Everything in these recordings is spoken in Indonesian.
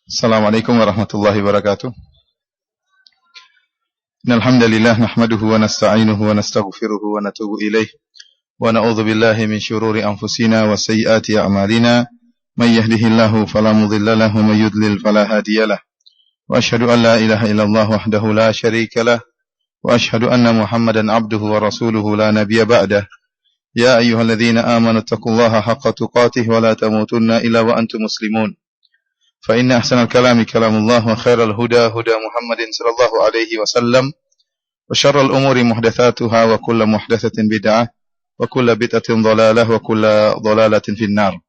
Assalamualaikum warahmatullahi wabarakatuh. Innal hamdalillah nahmaduhu wa nasta'inuhu wa nastaghfiruhu wa natubu ilaih wa na'udzu billahi min shururi anfusina wa sayyiati a'malina may yahdihillahu fala mudilla lahu wa may yudlil fala hadiyalah wa asyhadu an la ilaha illallah wahdahu la syarika lah wa asyhadu anna Muhammadan abduhu wa rasuluhu la nabiyya ba'dah. Ya ayyuhalladzina amanu taqullaha haqqa tuqatih wa la tamutunna illa wa antum muslimun. Fa inna ahsanal kalami kalamullah wa khairal huda huda Muhammadin sallallahu alaihi wasallam wa syarrul umuri muhdatsatuha wa kullu muhdatsatin bid'ah wa kullu bid'atin dhalalah wa kullu dhalalatin finnar.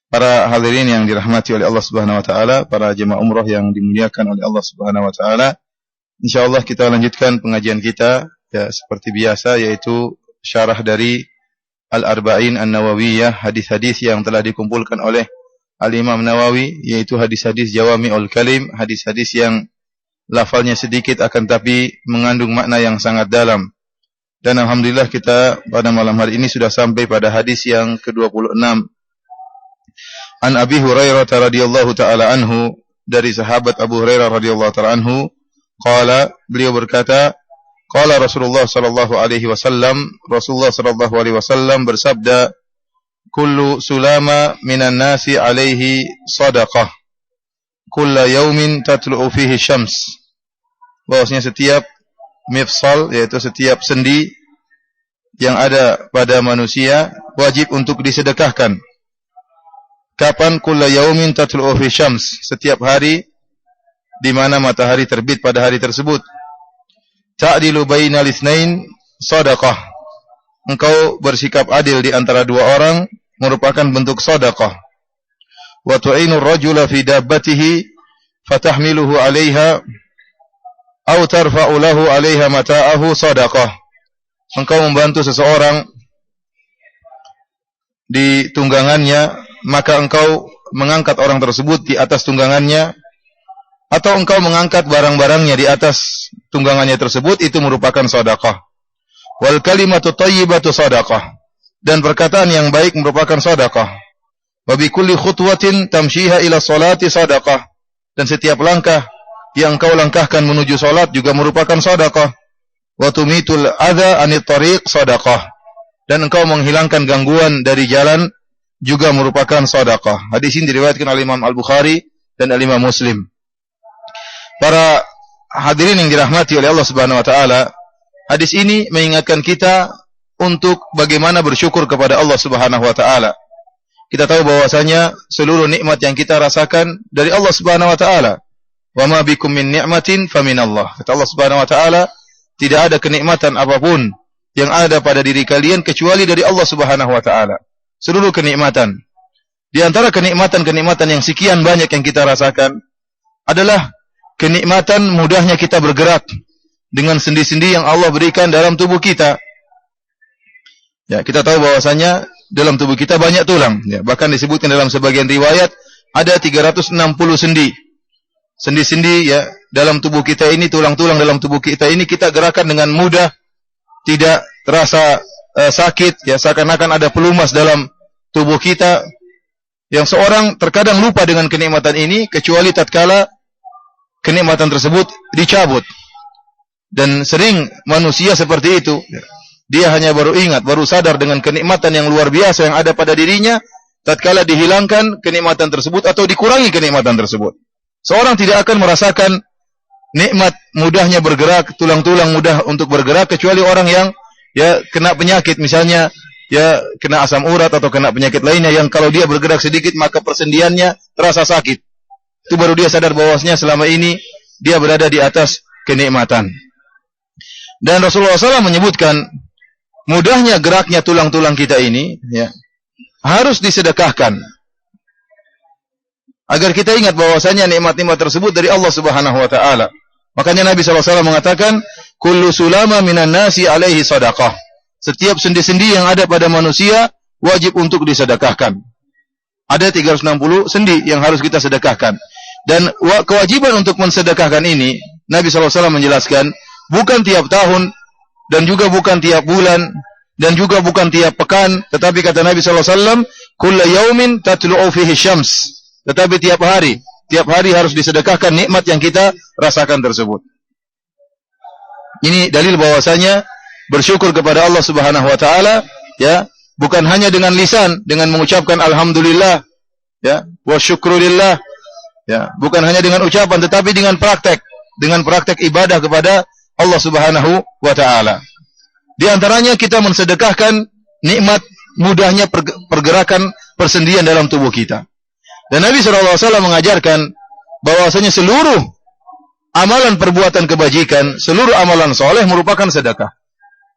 Para hadirin yang dirahmati oleh Allah Subhanahu wa taala, para jemaah umrah yang dimuliakan oleh Allah Subhanahu wa taala, insyaallah kita lanjutkan pengajian kita ya seperti biasa, yaitu syarah dari Al-Arba'in An-Nawawiyah, hadis-hadis yang telah dikumpulkan oleh Al-Imam Nawawi, yaitu hadis-hadis Jawami'ul Kalim, hadis-hadis yang lafalnya sedikit akan tapi mengandung makna yang sangat dalam. Dan alhamdulillah kita pada malam hari ini sudah sampai pada hadis yang ke-26. An Abi Hurairah radhiyallahu taala anhu, dari sahabat Abu Hurairah radhiyallahu taala anhu, qala, beliau berkata, qala Rasulullah sallallahu alaihi wasallam, Rasulullah sallallahu alaihi wasallam bersabda, kullu sulama minan nasi alaihi sadaqah kulla yaumin tatlu'u fihi syams. Bahwasanya setiap mifsal, yaitu setiap sendi yang ada pada manusia wajib untuk disedekahkan. Kapan? Kulla yaumin tatlu'u fihi syams, setiap hari di mana matahari terbit pada hari tersebut. Ta'dilu bainal itsnain sadaqah, engkau bersikap adil di antara dua orang merupakan bentuk sedekah. Wa tu'inu ar-rajula fi dabbatihi fatahmiluhu 'alayha aw tarfa'u lahu 'alayha mata'ahu sedekah. Engkau membantu seseorang di tunggangannya, maka engkau mengangkat orang tersebut di atas tunggangannya, atau engkau mengangkat barang-barangnya di atas tunggangannya tersebut, itu merupakan sedekah. Wal kalimatu thayyibatu shadaqah, dan perkataan yang baik merupakan sedekah. Wa bi kulli khutwatin tamshiha ila sholati shadaqah, dan setiap langkah yang engkau langkahkan menuju salat juga merupakan sedekah. Wa tumitul adza anit tariq shadaqah, dan engkau menghilangkan gangguan dari jalan juga merupakan sedekah. Hadis ini diriwayatkan oleh Imam Al-Bukhari dan Imam Muslim. Para hadirin yang dirahmati oleh Allah Subhanahu wa taala, hadis ini mengingatkan kita untuk bagaimana bersyukur kepada Allah Subhanahu wa taala. Kita tahu bahwasanya seluruh nikmat yang kita rasakan dari Allah Subhanahu wa taala. Wa ma bikum min ni'matin faminallah. Kata Allah Subhanahu wa taala, tidak ada kenikmatan apapun yang ada pada diri kalian kecuali dari Allah Subhanahu wa taala. Seluruh kenikmatan. Di antara kenikmatan-kenikmatan yang sekian banyak yang kita rasakan adalah kenikmatan mudahnya kita bergerak dengan sendi-sendi yang Allah berikan dalam tubuh kita. Ya, kita tahu bahwasanya dalam tubuh kita banyak tulang. Ya, bahkan disebutkan dalam sebagian riwayat ada 360 sendi. Sendi-sendi ya dalam tubuh kita ini, tulang-tulang dalam tubuh kita ini kita gerakan dengan mudah, tidak terasa sakit. Ya, seakan-akan ada pelumas dalam tubuh kita. Yang seorang terkadang lupa dengan kenikmatan ini kecuali tatkala kenikmatan tersebut dicabut. Dan sering manusia seperti itu. Dia hanya baru ingat, baru sadar dengan kenikmatan yang luar biasa yang ada pada dirinya tatkala dihilangkan kenikmatan tersebut atau dikurangi kenikmatan tersebut. Seorang tidak akan merasakan nikmat mudahnya bergerak, tulang-tulang mudah untuk bergerak, kecuali orang yang ya kena penyakit, misalnya ya kena asam urat atau kena penyakit lainnya yang kalau dia bergerak sedikit maka persendiannya terasa sakit. Itu baru dia sadar bahwasanya selama ini dia berada di atas kenikmatan. Dan Rasulullah SAW menyebutkan mudahnya geraknya tulang-tulang kita ini ya, harus disedekahkan agar kita ingat bahwasanya nikmat-nikmat tersebut dari Allah Subhanahu wa taala. Makanya Nabi SAW mengatakan, kullu sulama minan nasi alaihi sadaqah. Setiap sendi-sendi yang ada pada manusia wajib untuk disedekahkan. Ada 360 sendi yang harus kita sedekahkan. Dan kewajiban untuk mensedekahkan ini, Nabi SAW menjelaskan, bukan tiap tahun, dan juga bukan tiap bulan, dan juga bukan tiap pekan, tetapi kata Nabi SAW, kulla yaumin tatlu'u fihi syams, tetapi tiap hari, tiap hari harus disedekahkan nikmat yang kita rasakan tersebut. Ini dalil bahwasanya bersyukur kepada Allah Subhanahu wa taala, ya, bukan hanya dengan lisan, dengan mengucapkan alhamdulillah, ya, wa syukrulillah, ya, bukan hanya dengan ucapan tetapi dengan praktek ibadah kepada Allah Subhanahu wa taala. Di antaranya kita mensedekahkan nikmat mudahnya pergerakan persendian dalam tubuh kita. Dan Nabi sallallahu alaihi wasallam mengajarkan bahwasanya seluruh amalan perbuatan kebajikan, seluruh amalan soleh merupakan sedekah.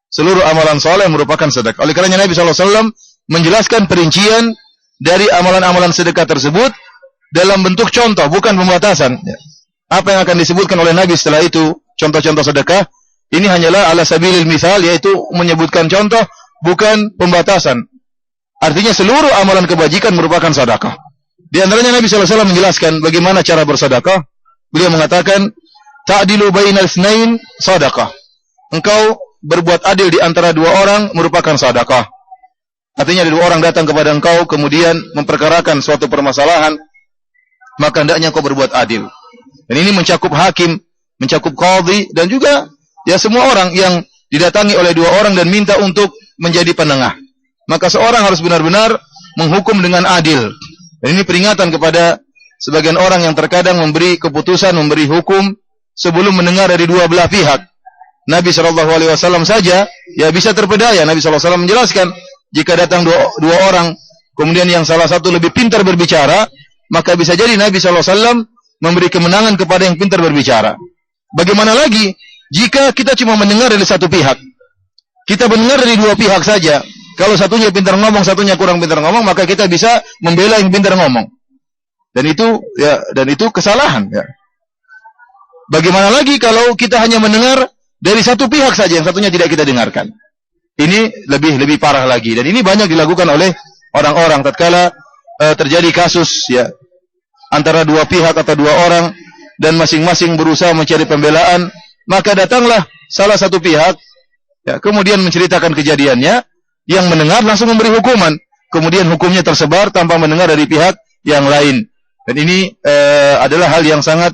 Seluruh amalan soleh merupakan sedekah. Oleh karenanya Nabi sallallahu alaihi wasallam menjelaskan perincian dari amalan-amalan sedekah tersebut dalam bentuk contoh, bukan pembatasan. Apa yang akan disebutkan oleh Nabi setelah itu, contoh-contoh sedekah, ini hanyalah ala sabilil misal, yaitu menyebutkan contoh, bukan pembatasan. Artinya seluruh amalan kebajikan merupakan sedekah. Di antaranya Nabi sallallahu alaihi wasallam menjelaskan bagaimana cara bersedekah. Beliau mengatakan, ta'dilu bainal itsnain sedekah. Engkau berbuat adil di antara dua orang merupakan sedekah. Artinya ada dua orang datang kepada engkau kemudian memperkarakan suatu permasalahan, maka hendaknya engkau berbuat adil. Dan ini mencakup hakim, mencakup qadhi, dan juga ya semua orang yang didatangi oleh dua orang dan minta untuk menjadi penengah. Maka seorang harus benar-benar menghukum dengan adil. Dan ini peringatan kepada sebagian orang yang terkadang memberi keputusan, memberi hukum sebelum mendengar dari dua belah pihak. Nabi SAW saja ya bisa terpedaya. Nabi SAW menjelaskan, jika datang dua orang, kemudian yang salah satu lebih pintar berbicara, maka bisa jadi Nabi SAW memberi kemenangan kepada yang pintar berbicara. Bagaimana lagi jika kita cuma mendengar dari satu pihak? Kita mendengar dari dua pihak saja. Kalau satunya pintar ngomong, satunya kurang pintar ngomong, maka kita bisa membela yang pintar ngomong. Dan itu kesalahan. Ya. Bagaimana lagi kalau kita hanya mendengar dari satu pihak saja, yang satunya tidak kita dengarkan? Ini lebih parah lagi. Dan ini banyak dilakukan oleh orang-orang tatkala terjadi kasus ya antara dua pihak atau dua orang dan masing-masing berusaha mencari pembelaan, maka datanglah salah satu pihak ya, kemudian menceritakan kejadiannya, yang mendengar langsung memberi hukuman, kemudian hukumnya tersebar tanpa mendengar dari pihak yang lain. Dan ini adalah hal yang sangat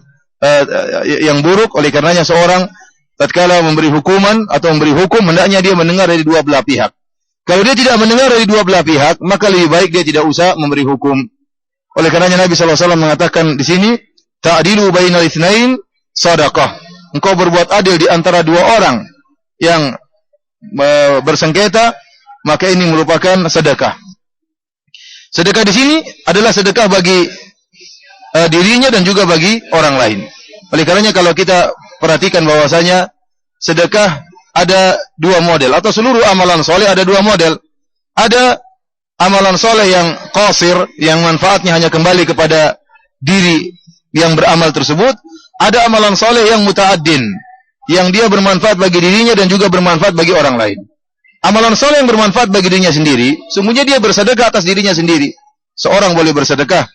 yang buruk. Oleh karenanya seorang tatkala memberi hukuman atau memberi hukum, hendaknya dia mendengar dari dua belah pihak. Kalau dia tidak mendengar dari dua belah pihak, maka lebih baik dia tidak usah memberi hukum. Oleh karenanya Nabi SAW mengatakan di sini, ta'dilu bainal itsnain shadaqah. Engkau berbuat adil di antara dua orang yang bersengketa, maka ini merupakan sedekah. Sedekah di sini adalah sedekah bagi dirinya dan juga bagi orang lain. Oleh karenanya kalau kita perhatikan bahwasanya sedekah ada dua model, atau seluruh amalan soleh ada dua model. Ada amalan soleh yang qasir, yang manfaatnya hanya kembali kepada diri yang beramal tersebut. Ada amalan soleh yang muta'addin, yang dia bermanfaat bagi dirinya dan juga bermanfaat bagi orang lain. Amalan soleh yang bermanfaat bagi dirinya sendiri, sungguhnya dia bersedekah atas dirinya sendiri. Seorang boleh bersedekah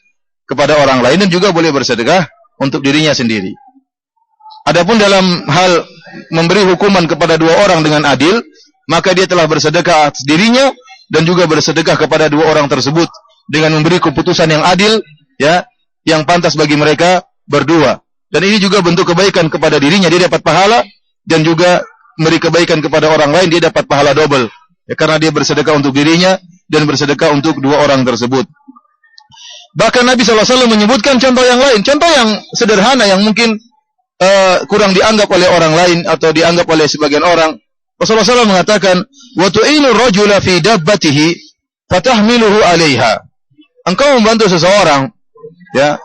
kepada orang lain dan juga boleh bersedekah untuk dirinya sendiri. Adapun dalam hal memberi hukuman kepada dua orang dengan adil, maka dia telah bersedekah atas dirinya dan juga bersedekah kepada dua orang tersebut dengan memberi keputusan yang adil, ya, yang pantas bagi mereka berdua. Dan ini juga bentuk kebaikan kepada dirinya, dia dapat pahala, dan juga memberi kebaikan kepada orang lain, dia dapat pahala double. Ya, karena dia bersedekah untuk dirinya dan bersedekah untuk dua orang tersebut. Bahkan Nabi SAW menyebutkan contoh yang lain, contoh yang sederhana yang mungkin kurang dianggap oleh orang lain atau dianggap oleh sebagian orang. Rasulullah SAW mengatakan, wa tu'inu rajula fi dabbatihi fatahmiluhu 'alaiha. Engkau membantu seseorang ya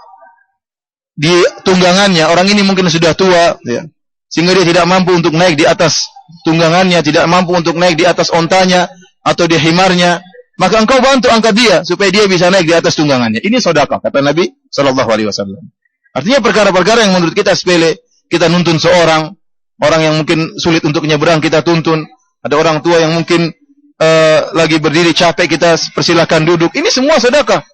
di tunggangannya. Orang ini mungkin sudah tua ya, sehingga dia tidak mampu untuk naik di atas tunggangannya, tidak mampu untuk naik di atas ontanya atau di himarnya, maka engkau bantu angkat dia supaya dia bisa naik di atas tunggangannya. Ini sedekah, kata Nabi sallallahu alaihi wasallam. Artinya perkara-perkara yang menurut kita sepele, kita nuntun seorang orang yang mungkin sulit untuk nyebrang, kita tuntun. Ada orang tua yang mungkin lagi berdiri capek, kita persilahkan duduk. Ini semua sedekah.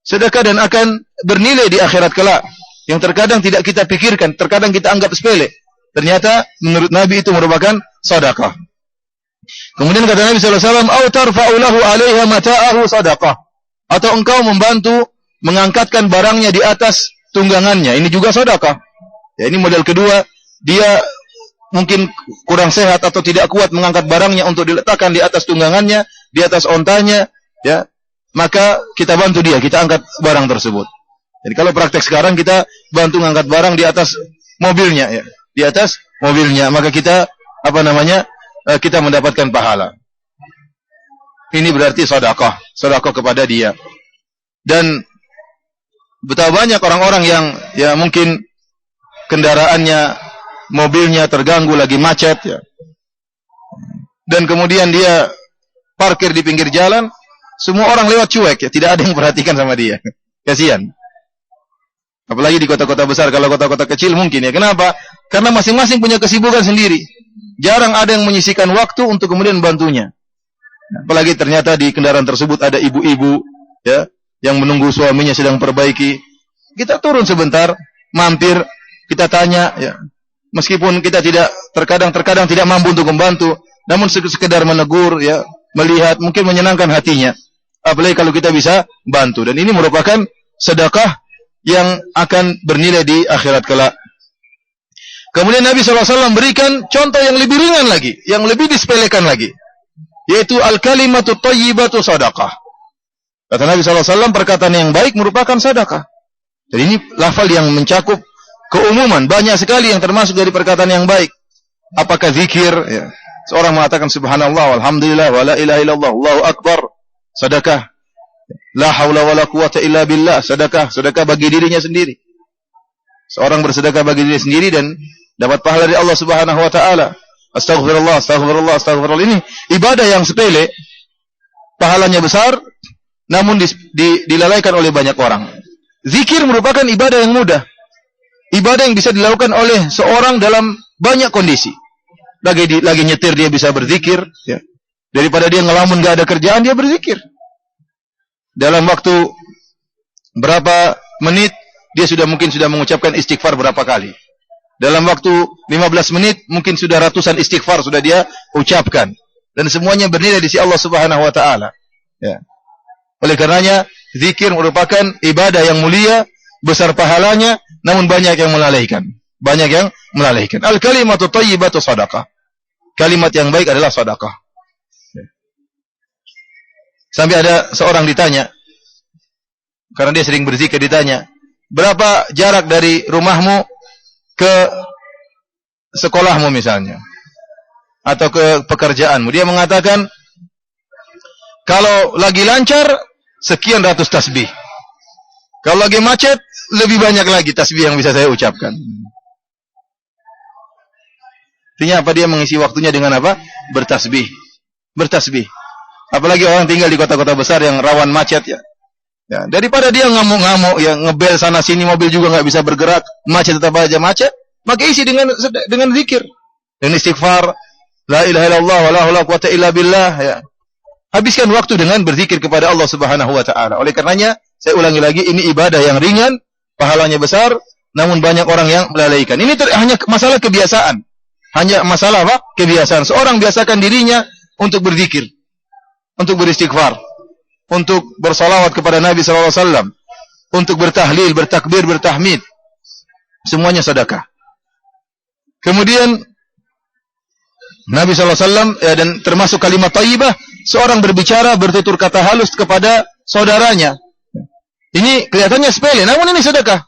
Sedekah dan akan bernilai di akhirat kelak. Yang terkadang tidak kita pikirkan, terkadang kita anggap sepele. Ternyata menurut Nabi itu merupakan sedekah. Kemudian kata Nabi SAW, "Au tarfa'u lahu 'alaiha mata'ahu sadaqah." Atau engkau membantu mengangkatkan barangnya di atas tunggangannya. Ini juga sedekah. Ya, ini model kedua, dia mungkin kurang sehat atau tidak kuat mengangkat barangnya untuk diletakkan di atas tunggangannya, di atas ontanya, ya. Maka kita bantu dia, kita angkat barang tersebut. Jadi kalau praktek sekarang kita bantu mengangkat barang di atas mobilnya, ya. Di atas mobilnya, maka kita kita mendapatkan pahala. Ini berarti sedekah kepada dia. Dan betapa banyak orang-orang yang ya mungkin kendaraannya, mobilnya terganggu lagi macet, ya. Dan kemudian dia parkir di pinggir jalan, semua orang lewat cuek, ya, tidak ada yang perhatikan sama dia. Kasihan. Apalagi di kota-kota besar, kalau kota-kota kecil mungkin, ya. Kenapa? Karena masing-masing punya kesibukan sendiri. Jarang ada yang menyisihkan waktu untuk kemudian membantunya. Apalagi ternyata di kendaraan tersebut ada ibu-ibu, ya, yang menunggu suaminya sedang perbaiki. Kita turun sebentar, mampir, kita tanya, ya. Meskipun kita terkadang tidak mampu untuk membantu, namun sekedar menegur, ya, melihat, mungkin menyenangkan hatinya. Apalagi kalau kita bisa bantu. Dan ini merupakan sedekah yang akan bernilai di akhirat kelak. Kemudian Nabi SAW berikan contoh yang lebih ringan lagi, yang lebih disepelekan lagi, yaitu al-kalimatu thayyibatu sadaqah. Kata Nabi SAW, perkataan yang baik merupakan sedekah. Jadi ini lafal yang mencakup keumuman, banyak sekali yang termasuk dari perkataan yang baik. Apakah zikir, ya. Seorang mengatakan subhanallah, walhamdulillah, wa la ilaha illallah, Allahu akbar, sedekah. La haula wa la quwata illa billah, sedekah bagi dirinya sendiri. Seorang bersedekah bagi dirinya sendiri dan dapat pahala dari Allah Subhanahu wa taala. Astaghfirullah. Ini ibadah yang sepele, pahalanya besar, namun dilalaikan oleh banyak orang. Zikir merupakan ibadah yang mudah. Ibadah yang bisa dilakukan oleh seorang dalam banyak kondisi. Lagi nyetir dia bisa berzikir, ya. Daripada dia ngelamun gak ada kerjaan, dia berzikir. Dalam waktu berapa menit dia mungkin sudah mengucapkan istighfar berapa kali. Dalam waktu 15 menit mungkin sudah ratusan istighfar sudah dia ucapkan. Dan semuanya bernilai di sisi Allah Subhanahu wa taala. Ya. Oleh karenanya zikir merupakan ibadah yang mulia, besar pahalanya, namun banyak yang melalaikan. Al-kalimatu thayyibatu sadaqah. Kalimat yang baik adalah sedekah. Sampai ada seorang ditanya, karena dia sering berzikir, ditanya, berapa jarak dari rumahmu ke sekolahmu misalnya, atau ke pekerjaanmu? Dia mengatakan, kalau lagi lancar, sekian ratus tasbih. Kalau lagi macet, lebih banyak lagi tasbih yang bisa saya ucapkan. Artinya apa? Dia mengisi waktunya dengan apa? Bertasbih. Apalagi orang tinggal di kota-kota besar yang rawan macet, ya. Ya, daripada dia ngamuk-ngamuk, ya, ngebel sana sini, mobil juga nggak bisa bergerak, macet tetap aja macet, maka isi dengan zikir, dengan istighfar, la ilaha illallah wa la haula wa quwata illa billah, ya. Habiskan waktu dengan berzikir kepada Allah Subhanahu wa taala. Oleh karenanya, saya ulangi lagi, ini ibadah yang ringan, pahalanya besar, namun banyak orang yang melalaikan. Ini hanya masalah kebiasaan. Hanya masalah apa? Kebiasaan. Seorang biasakan dirinya untuk berzikir, untuk beristighfar, untuk bersalawat kepada Nabi SAW, untuk bertahlil, bertakbir, bertahmid. Semuanya sedekah. Kemudian Nabi SAW, ya, dan termasuk kalimat thayyibah, seorang berbicara, bertutur kata halus kepada saudaranya. Ini kelihatannya sepele, namun ini sedekah.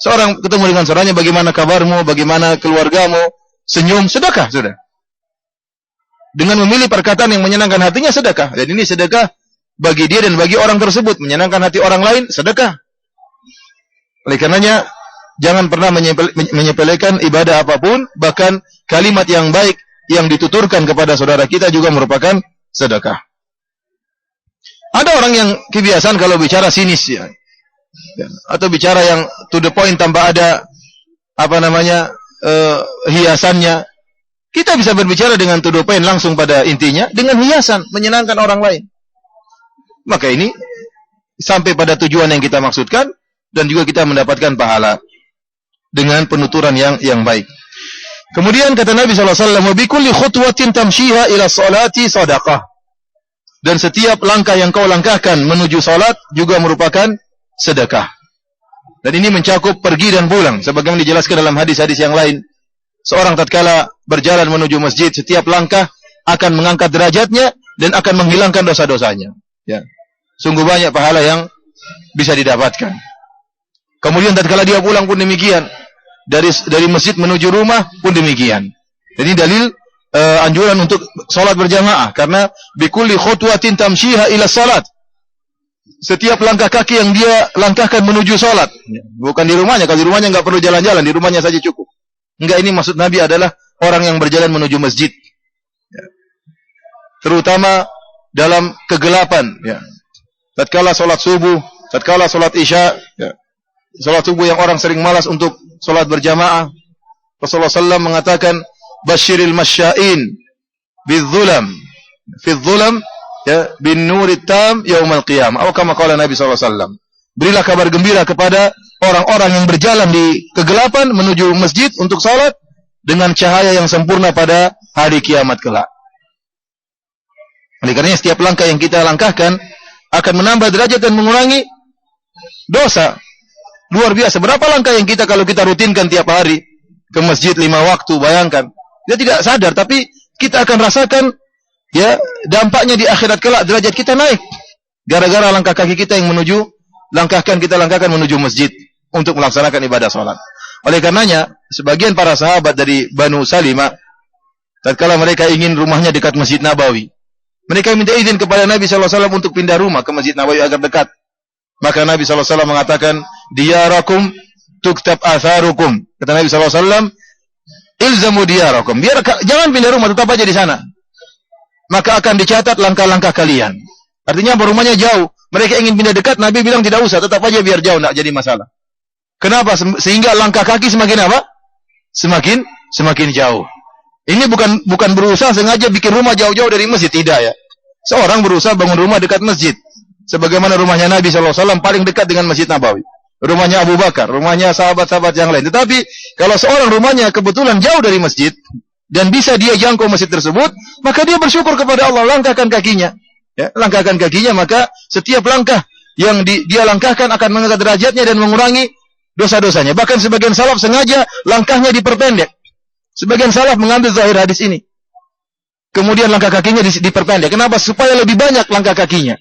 Seorang ketemu dengan saudaranya, bagaimana kabarmu, bagaimana keluargamu, senyum, sedekah, sudah. Dengan memilih perkataan yang menyenangkan hatinya, sedekah. Dan ini sedekah bagi dia dan bagi orang tersebut. Menyenangkan hati orang lain, sedekah. Oleh karenanya, jangan pernah menyepelekan ibadah apapun, bahkan kalimat yang baik yang dituturkan kepada saudara kita juga merupakan sedekah. Ada orang yang kebiasaan kalau bicara sinis, ya, atau bicara yang to the point tanpa ada hiasannya. Kita bisa berbicara dengan to the point langsung pada intinya dengan hiasan, menyenangkan orang lain. Maka ini sampai pada tujuan yang kita maksudkan dan juga kita mendapatkan pahala dengan penuturan yang baik. Kemudian kata Nabi SAW, "Wa bi kulli khutwatin tamshiha ila sholati sadaqah." Dan setiap langkah yang kau langkahkan menuju salat juga merupakan sedekah. Dan ini mencakup pergi dan pulang. Sebagaimana dijelaskan dalam hadis-hadis yang lain. Seorang tatkala berjalan menuju masjid, setiap langkah akan mengangkat derajatnya dan akan menghilangkan dosa-dosanya. Ya. Sungguh banyak pahala yang bisa didapatkan. Kemudian tatkala dia pulang pun demikian. Dari masjid menuju rumah pun demikian. Jadi dalil anjuran untuk salat berjamaah karena bikulli khutwatin tamshiha ila salat. Setiap langkah kaki yang dia langkahkan menuju salat, bukan di rumahnya. Kalau di rumahnya enggak perlu jalan-jalan, di rumahnya saja cukup. Enggak, ini maksud Nabi adalah orang yang berjalan menuju masjid. Ya. Terutama dalam kegelapan, ya. Tatkala salat subuh, tatkala salat isya, ya. Salat subuh yang orang sering malas untuk salat berjamaah. Rasulullah SAW mengatakan, "Basyiril masya'in bidzulam, fi dzulam ya bin nurit tam yaumal qiyamah." Atau kama qala Nabi SAW. Berilah kabar gembira kepada orang-orang yang berjalan di kegelapan menuju masjid untuk salat dengan cahaya yang sempurna pada hari kiamat kelak. Oleh karenanya setiap langkah yang kita langkahkan akan menambah derajat dan mengurangi dosa. Luar biasa. Berapa langkah yang kita kalau kita rutinkan tiap hari ke masjid 5 waktu, bayangkan. Dia tidak sadar, tapi kita akan rasakan ya dampaknya di akhirat kelak, derajat kita naik. Gara-gara langkah kaki kita yang kita langkahkan menuju masjid untuk melaksanakan ibadah salat. Oleh karenanya, sebagian para sahabat dari Banu Salimah, tatkala mereka ingin rumahnya dekat Masjid Nabawi, mereka minta izin kepada Nabi SAW untuk pindah rumah ke Masjid Nabawi agar dekat. Maka Nabi SAW mengatakan, "Diyarakum tuktab atharukum." Kata Nabi SAW, "Ilzamu diyarakum." Jangan pindah rumah, tetap aja di sana. Maka akan dicatat langkah-langkah kalian. Artinya rumahnya jauh. Mereka ingin pindah dekat, Nabi bilang tidak usah, tetap aja biar jauh, tidak jadi masalah. Kenapa? Sehingga langkah kaki semakin apa? Semakin jauh. Ini bukan berusaha sengaja bikin rumah jauh-jauh dari masjid, tidak ya. Seorang berusaha bangun rumah dekat masjid. Sebagaimana rumahnya Nabi SAW paling dekat dengan Masjid Nabawi. Rumahnya Abu Bakar, rumahnya sahabat-sahabat yang lain. Tetapi, kalau seorang rumahnya kebetulan jauh dari masjid, dan bisa dia jangkau masjid tersebut, maka dia bersyukur kepada Allah, langkahkan kakinya. Ya, langkahkan kakinya, maka setiap langkah yang dia langkahkan akan mengangkat derajatnya dan mengurangi dosa-dosanya. Bahkan sebagian salaf sengaja langkahnya diperpendek. Sebagian salaf mengambil zahir hadis ini. Kemudian langkah kakinya diperpendek. Kenapa? Supaya lebih banyak langkah kakinya.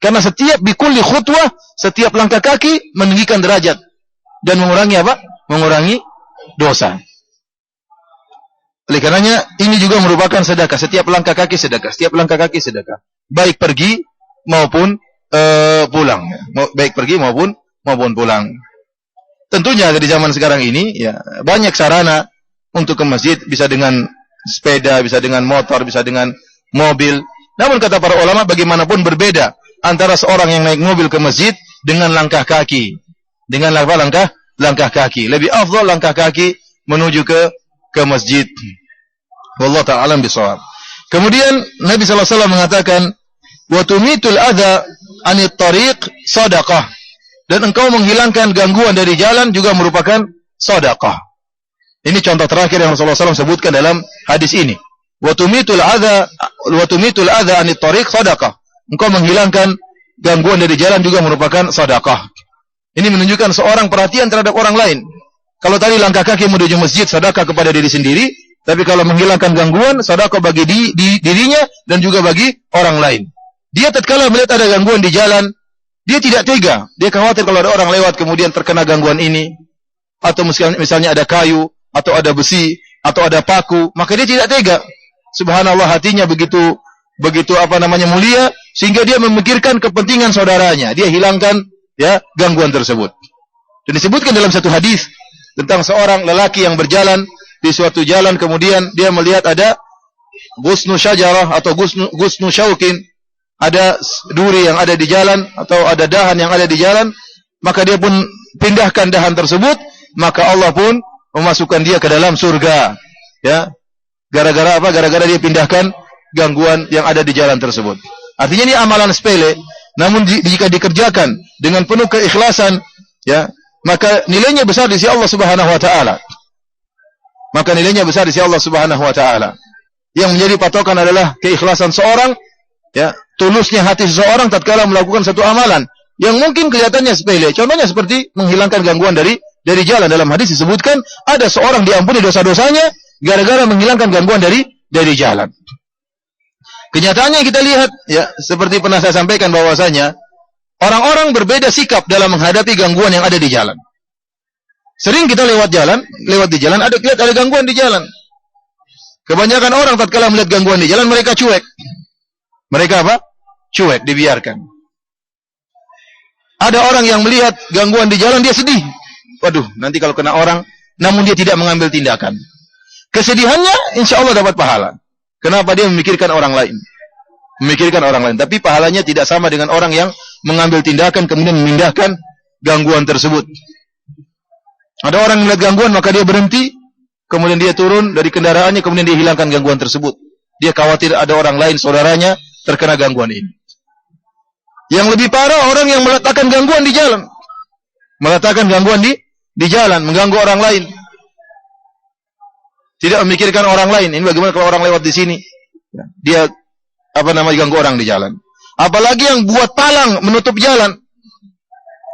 Karena setiap bikulli khutwah, setiap langkah kaki meninggikan derajat dan mengurangi apa? Mengurangi dosa. Oleh karenanya ini juga merupakan sedekah. Setiap langkah kaki sedekah, setiap langkah kaki sedekah. Baik pergi maupun pulang. Baik pergi maupun pulang. Tentunya di zaman sekarang ini ya banyak sarana untuk ke masjid, bisa dengan sepeda, bisa dengan motor, bisa dengan mobil. Namun kata para ulama bagaimanapun berbeda antara seorang yang naik mobil ke masjid dengan langkah kaki. Dengan langkah kaki. Lebih afdal langkah kaki menuju ke masjid. Wallahu ta'ala bishawab. Kemudian Nabi SAW mengatakan, "Wa tumitul adza 'anit tariq shadaqah." Dan engkau menghilangkan gangguan dari jalan juga merupakan sedekah. Ini contoh terakhir yang Rasulullah SAW sebutkan dalam hadis ini. Wa tumitul adza 'anit tariq shadaqah. Engkau menghilangkan gangguan dari jalan juga merupakan sedekah. Ini menunjukkan seorang perhatian terhadap orang lain. Kalau tadi langkah kaki menuju masjid sedekah kepada diri sendiri, tapi kalau menghilangkan gangguan sedekah bagi dirinya dan juga bagi orang lain. Dia tatkala melihat ada gangguan di jalan, dia tidak tega. Dia khawatir kalau ada orang lewat kemudian terkena gangguan ini, atau misalnya ada kayu, atau ada besi, atau ada paku, maka dia tidak tega. Subhanallah, hatinya begitu mulia sehingga dia memikirkan kepentingan saudaranya. Dia hilangkan ya gangguan tersebut. Dan disebutkan dalam satu hadis tentang seorang lelaki yang berjalan di suatu jalan, kemudian dia melihat ada gusnu syajarah atau gusnu syaukin, ada duri yang ada di jalan atau ada dahan yang ada di jalan, maka dia pun pindahkan dahan tersebut, maka Allah pun memasukkan dia ke dalam surga. Ya. Gara-gara apa? Gara-gara dia pindahkan gangguan yang ada di jalan tersebut. Artinya ini amalan sepele, namun jika dikerjakan dengan penuh keikhlasan, ya, maka nilainya besar di sisi Allah Subhanahu wa taala. Maka nilainya besar di sisi Allah Subhanahu wa taala. Yang menjadi patokan adalah keikhlasan seorang, ya, tulusnya hati seseorang tatkala melakukan satu amalan yang mungkin kelihatannya sepele. Contohnya seperti menghilangkan gangguan dari jalan. Dalam hadis disebutkan ada seorang diampuni dosa-dosanya gara-gara menghilangkan gangguan dari jalan. Kenyataannya kita lihat ya, seperti pernah saya sampaikan bahwasanya orang-orang berbeda sikap dalam menghadapi gangguan yang ada di jalan. Sering kita lewat di jalan ada gangguan di jalan. Kebanyakan orang tatkala melihat gangguan di jalan mereka cuek. Mereka apa? Cuek, dibiarkan. Ada orang yang melihat gangguan di jalan dia sedih. Waduh, nanti kalau kena orang, namun dia tidak mengambil tindakan. Kesedihannya insya Allah dapat pahala. Kenapa? Dia memikirkan orang lain. Tapi pahalanya tidak sama dengan orang yang mengambil tindakan kemudian memindahkan gangguan tersebut. Ada orang yang melihat gangguan maka dia berhenti, kemudian dia turun dari kendaraannya, kemudian dia hilangkan gangguan tersebut. Dia khawatir ada orang lain saudaranya terkena gangguan ini. Yang lebih parah orang yang meletakkan gangguan di jalan. Meletakkan gangguan di jalan, mengganggu orang lain. Tidak memikirkan orang lain. Ini bagaimana kalau orang lewat di sini? Dia ganggu orang di jalan. Apalagi yang buat palang menutup jalan.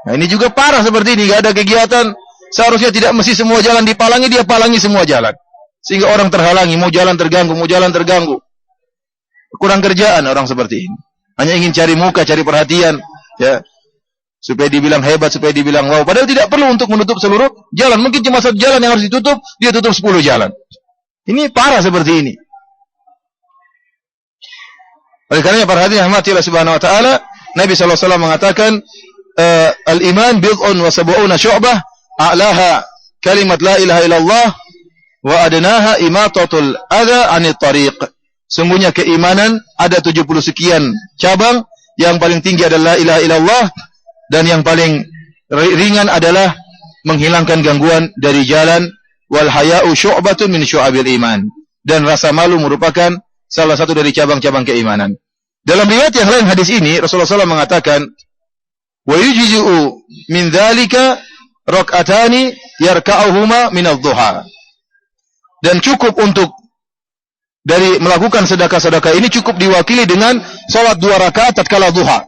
Nah, ini juga parah seperti ini, enggak ada kegiatan. Seharusnya tidak mesti semua jalan dipalangi, dia palangi semua jalan. Sehingga orang terhalangi, mau jalan terganggu. Kurang kerjaan orang seperti ini. Hanya ingin cari muka, cari perhatian, ya. Supaya dibilang hebat, supaya dibilang wow. Padahal tidak perlu untuk menutup seluruh jalan. Mungkin cuma satu jalan yang harus ditutup, dia tutup 10 jalan. Ini parah seperti ini. Oleh karenanya para hadirin rahmati Allah Subhanahu wa taala, Nabi sallallahu alaihi wasallam mengatakan al-iman bid'un wa sab'una syu'bah, a'laha kalimat la ilaha illallah wa adnaha imatatul adza 'anit tariq. Sungguhnya keimanan ada 70 sekian cabang, yang paling tinggi adalah la ilaha illallah dan yang paling ringan adalah menghilangkan gangguan dari jalan. Wal haya'u syu'batun min syu'abil iman. Dan rasa malu merupakan salah satu dari cabang-cabang keimanan. Dalam riwayat yang lain hadis ini Rasulullah SAW mengatakan, wa yujzi'u min dzalika rak'atani yarka'uhuma min adh-dhuha. Dan cukup untuk dari melakukan sedekah-sedekah ini cukup diwakili dengan salat 2 rakaat tatkala duha.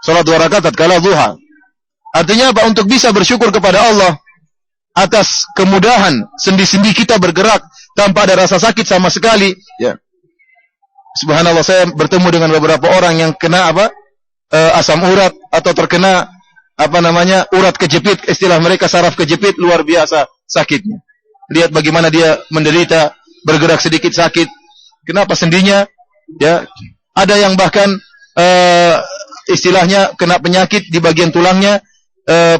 Salat 2 rakaat tatkala duha. Artinya apa? Untuk bisa bersyukur kepada Allah atas kemudahan sendi-sendi kita bergerak tanpa ada rasa sakit sama sekali, ya. Subhanallah, saya bertemu dengan beberapa orang yang kena asam urat atau terkena urat kejepit, istilah mereka saraf kejepit, luar biasa sakitnya. Lihat bagaimana dia menderita, bergerak sedikit sakit. Kenapa? Sendinya, ya. Ada yang bahkan istilahnya kena penyakit di bagian tulangnya,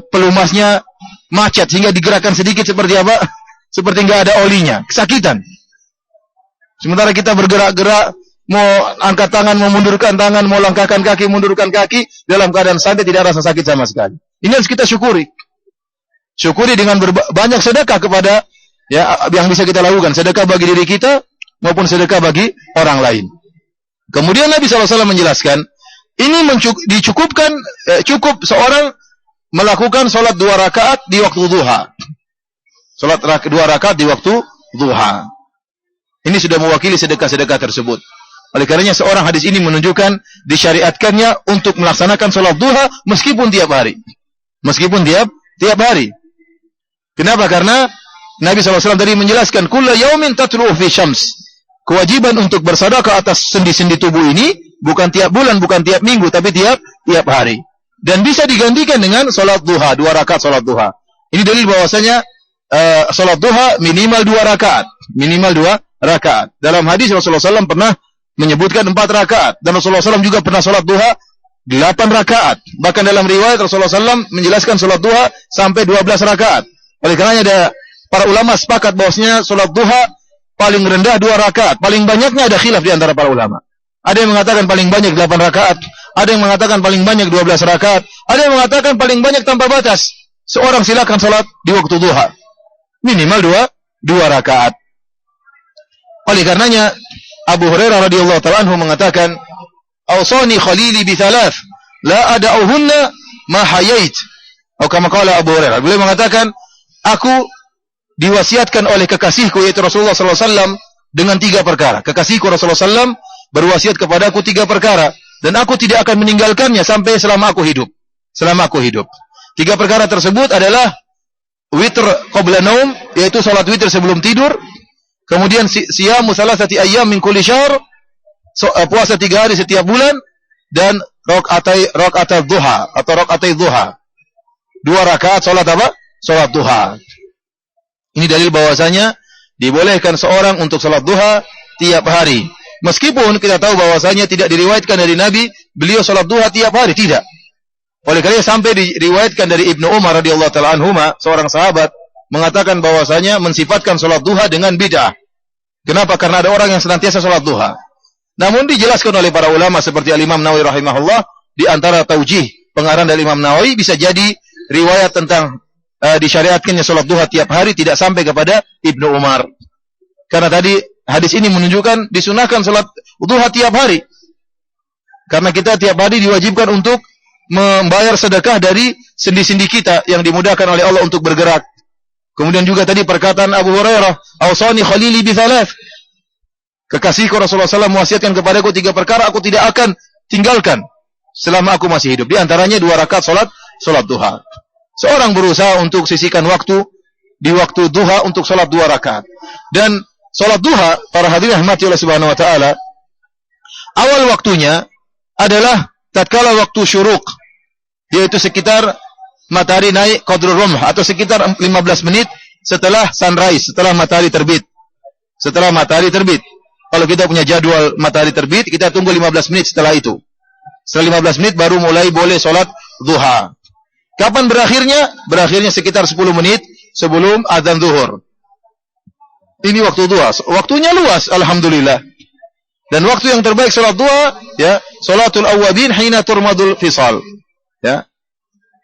pelumasnya macet sehingga digerakkan sedikit seperti apa? Seperti enggak ada olinya, kesakitan. Sementara kita bergerak-gerak, mau angkat tangan, mau mundurkan tangan, mau langkahkan kaki, mundurkan kaki, dalam keadaan santai, tidak rasa sakit sama sekali. Ini harus kita syukuri. Syukuri dengan banyak sedekah kepada, ya, yang bisa kita lakukan. Sedekah bagi diri kita maupun sedekah bagi orang lain. Kemudian Nabi SAW menjelaskan, ini dicukupkan, cukup seorang melakukan salat 2 rakaat di waktu duha. Salat 2 rakaat di waktu duha. Ini sudah mewakili sedekah-sedekah tersebut. Oleh karenanya seorang hadis ini menunjukkan disyariatkannya untuk melaksanakan salat duha meskipun tiap hari. Meskipun tiap hari. Kenapa? Karena Nabi SAW tadi menjelaskan kulla yaumin tatlu'u fi syams. Kewajiban untuk bersedekah atas sendi-sendi tubuh ini bukan tiap bulan, bukan tiap minggu, tapi tiap hari. Dan bisa digantikan dengan salat duha, 2 rakaat salat duha. Ini dalil bahwasanya salat duha minimal 2 rakaat, minimal 2 rakaat. Dalam hadis Rasulullah SAW pernah menyebutkan 4 rakaat, dan Rasulullah SAW juga pernah salat duha 8 rakaat. Bahkan dalam riwayat Rasulullah SAW menjelaskan salat duha sampai 12 rakaat. Oleh karenanya ada para ulama sepakat bahwasanya salat duha paling rendah 2 rakaat, paling banyaknya ada khilaf di antara para ulama. Ada yang mengatakan paling banyak 8 rakaat, ada yang mengatakan paling banyak 12 rakaat, ada yang mengatakan paling banyak tanpa batas. Seorang silakan salat di waktu duha. Minimal 2 rakaat. Oleh karenanya Abu Hurairah radhiyallahu ta'ala anhu mengatakan, "Awsani khalili bi thalath, la ada'uhunna ma hayait." Atau kama qala Abu Hurairah, beliau mengatakan, aku diwasiatkan oleh kekasihku yaitu Rasulullah sallallahu alaihi wasallam dengan 3 perkara. Kekasihku Rasulullah sallallahu alaihi wasallam berwasiat kepadaku 3 perkara dan aku tidak akan meninggalkannya sampai selama aku hidup. selama aku hidup. 3 perkara tersebut adalah witr qabla naum, yaitu salat witir sebelum tidur. Kemudian siyamu salasati ayyam min kulli syahr, puasa 3 hari setiap bulan, dan rakaat duha atau rakaatai duha. 2 rakaat salat apa? Salat duha. Ini dalil bahwasanya dibolehkan seorang untuk salat duha tiap hari. Meskipun kita tahu bahwasanya tidak diriwayatkan dari Nabi beliau salat duha tiap hari, tidak. Oleh karena sampai diriwayatkan dari Ibnu Umar radhiyallahu taala anhuma, seorang sahabat mengatakan bahwasanya mensifatkan salat duha dengan bid'ah. Kenapa? Karena ada orang yang senantiasa salat duha. Namun dijelaskan oleh para ulama seperti Al-Imam Nawawi rahimahullah, di antara taujih pengarang dari Imam Nawawi bisa jadi riwayat tentang disyariatkannya salat duha tiap hari tidak sampai kepada Ibnu Umar. Karena tadi hadis ini menunjukkan disunahkan salat duha tiap hari. Karena kita tiap hari diwajibkan untuk membayar sedekah dari sendi-sendi kita yang dimudahkan oleh Allah untuk bergerak. Kemudian juga tadi perkataan Abu Hurairah, "Awsani khalili bi thalath." Kekasihku Rasulullah SAW mewasiatkan kepadaku 3 perkara aku tidak akan tinggalkan selama aku masih hidup. Di antaranya 2 rakaat salat duha. Seorang berusaha untuk sisihkan waktu di waktu duha untuk salat 2 rakaat. Dan salat duha, para hadirin rahmati Allah Subhanahu wa taala, awal waktunya adalah tatkala waktu syuruk, yaitu sekitar matahari naik qadrul rumh, atau sekitar 15 menit setelah sunrise, setelah matahari terbit. Setelah matahari terbit. Kalau kita punya jadwal matahari terbit, kita tunggu 15 menit setelah itu. Setelah 15 menit baru mulai boleh salat duha. Kapan berakhirnya? Berakhirnya sekitar 10 menit sebelum azan zuhur. Ini waktu duha. Waktunya luas, alhamdulillah. Dan waktu yang terbaik salat duha, ya, salatul awwabin hina turmadul fisal. Ya.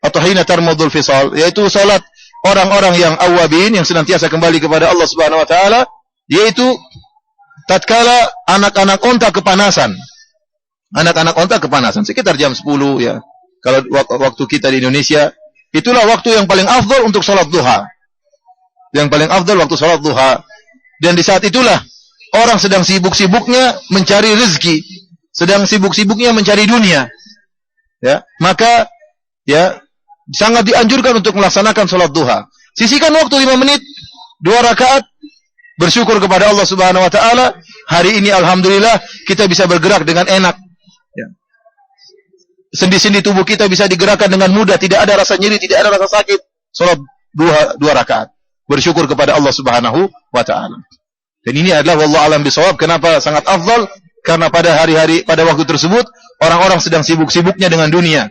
Atau hina tarmadul fisal, yaitu salat orang-orang yang awwabin, yang senantiasa kembali kepada Allah Subhanahu wa taala, yaitu tatkala anak-anak onta kepanasan. Anak-anak onta kepanasan sekitar jam 10, ya. Kalau waktu kita di Indonesia, itulah waktu yang paling afdal untuk salat duha. Yang paling afdal waktu salat duha. Dan di saat itulah orang sedang sibuk-sibuknya mencari rezeki, sedang sibuk-sibuknya mencari dunia. Ya, maka ya sangat dianjurkan untuk melaksanakan salat duha. Sisihkan waktu 5 menit, 2 rakaat, bersyukur kepada Allah Subhanahu wa taala, hari ini alhamdulillah kita bisa bergerak dengan enak. Ya. Sendi-sendi tubuh kita bisa digerakkan dengan mudah, tidak ada rasa nyeri, tidak ada rasa sakit. Salat 2 rakaat. Bersyukur kepada Allah Subhanahu wa taala. Dan ini adalah wallahu alam bisawab, kenapa sangat afdal? Karena pada hari-hari, pada waktu tersebut orang-orang sedang sibuk-sibuknya dengan dunia.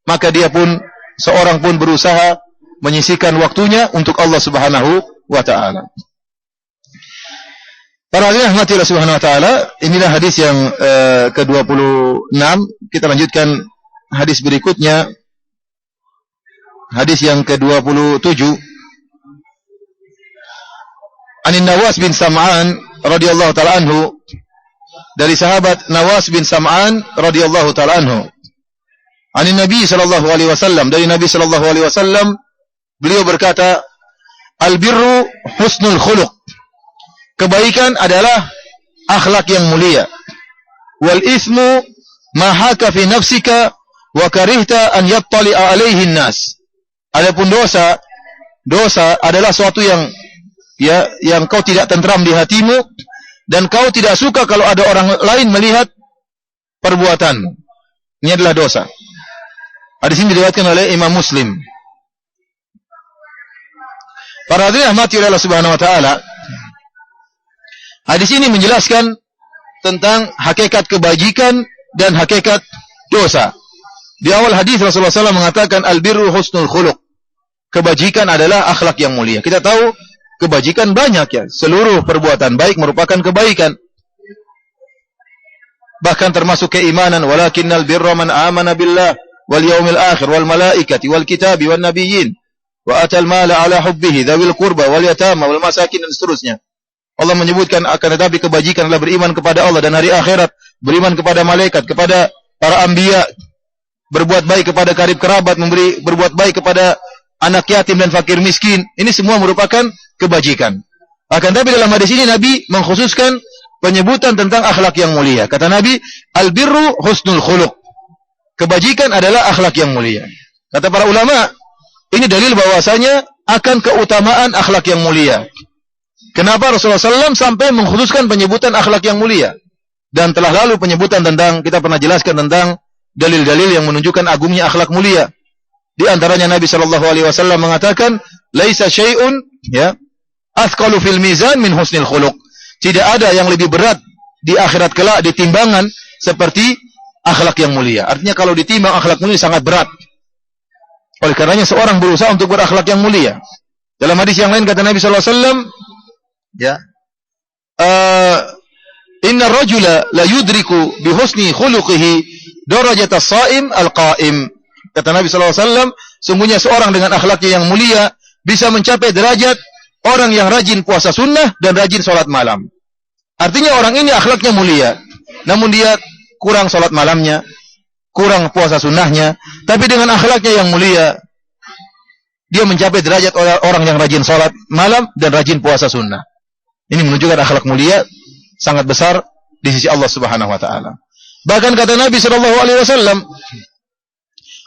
Maka dia pun, seorang pun berusaha menyisihkan waktunya untuk Allah Subhanahu wa taala. Para hadirin rahmati Allah Subhanahu wa taala, inilah hadis yang ke-26. Kita lanjutkan hadis berikutnya. Hadis yang ke-27. Anin Nawas bin Sam'an radhiyallahu taala anhu, dari sahabat Nawas bin Sam'an radhiyallahu taala anhu. Anin Nabi sallallahu alaihi wasallam, dari Nabi sallallahu alaihi wasallam, beliau berkata, "Al-birru husnul khuluq." Kebaikan adalah akhlak yang mulia. Wal ithmu ma haka fi nafsika wa karihta an yattali'a alaihi an-nas. Adapun dosa adalah suatu yang kau tidak tentram di hatimu dan kau tidak suka kalau ada orang lain melihat perbuatanmu. Ini adalah dosa. Hadis ini diriwayatkan oleh Imam Muslim. Para hadirin rahmati Allah Subhanahu wa taala, hadis ini menjelaskan tentang hakikat kebajikan dan hakikat dosa. Di awal hadis Rasulullah SAW mengatakan al-birru husnul khuluq. Kebajikan adalah akhlak yang mulia. Kita tahu kebajikan banyak, ya. Seluruh perbuatan baik merupakan kebaikan. Bahkan termasuk keimanan, walakinnal birra man amana billah wal yaumil akhir wal malaikati wal kitabi wan nabiyyin wa atal mala ala hubbihi dzawil qurba wal yatama wal masakin, dan seterusnya. Allah menyebutkan akan tetapi kebajikan adalah beriman kepada Allah dan hari akhirat, beriman kepada malaikat, kepada para anbiya, berbuat baik kepada karib kerabat, berbuat baik kepada anak yatim dan fakir miskin. Ini semua merupakan kebajikan. Akan tetapi dalam hadis ini Nabi mengkhususkan penyebutan tentang akhlak yang mulia. Kata Nabi, al-birru husnul khuluq. Kebajikan adalah akhlak yang mulia. Kata para ulama, ini dalil bahwasanya akan keutamaan akhlak yang mulia. Kenapa Rasulullah SAW sampai mengkhususkan penyebutan akhlak yang mulia? Dan telah lalu penyebutan tentang, kita pernah jelaskan tentang dalil-dalil yang menunjukkan agungnya akhlak mulia. Di antaranya Nabi SAW mengatakan, laisa syai'un ya athqalu fil mizan min husnil khuluq. Tidak ada yang lebih berat di akhirat kelak di timbangan seperti akhlak yang mulia. Artinya kalau ditimbang akhlak mulia sangat berat. Oleh karenanya seorang berusaha untuk berakhlak yang mulia. Dalam hadis yang lain kata Nabi SAW, ya, inna rajula la yudriku bi husni khuluqihi darajat as-saim al-qaim. Kata Nabi SAW, sungguhnya seorang dengan akhlaknya yang mulia bisa mencapai derajat orang yang rajin puasa sunnah dan rajin sholat malam. Artinya orang ini akhlaknya mulia, namun dia kurang sholat malamnya, kurang puasa sunnahnya, tapi dengan akhlaknya yang mulia, dia mencapai derajat orang yang rajin sholat malam dan rajin puasa sunnah. Ini menunjukkan akhlak mulia sangat besar di sisi Allah Subhanahu wa taala. Bahkan kata Nabi sallallahu alaihi wasallam,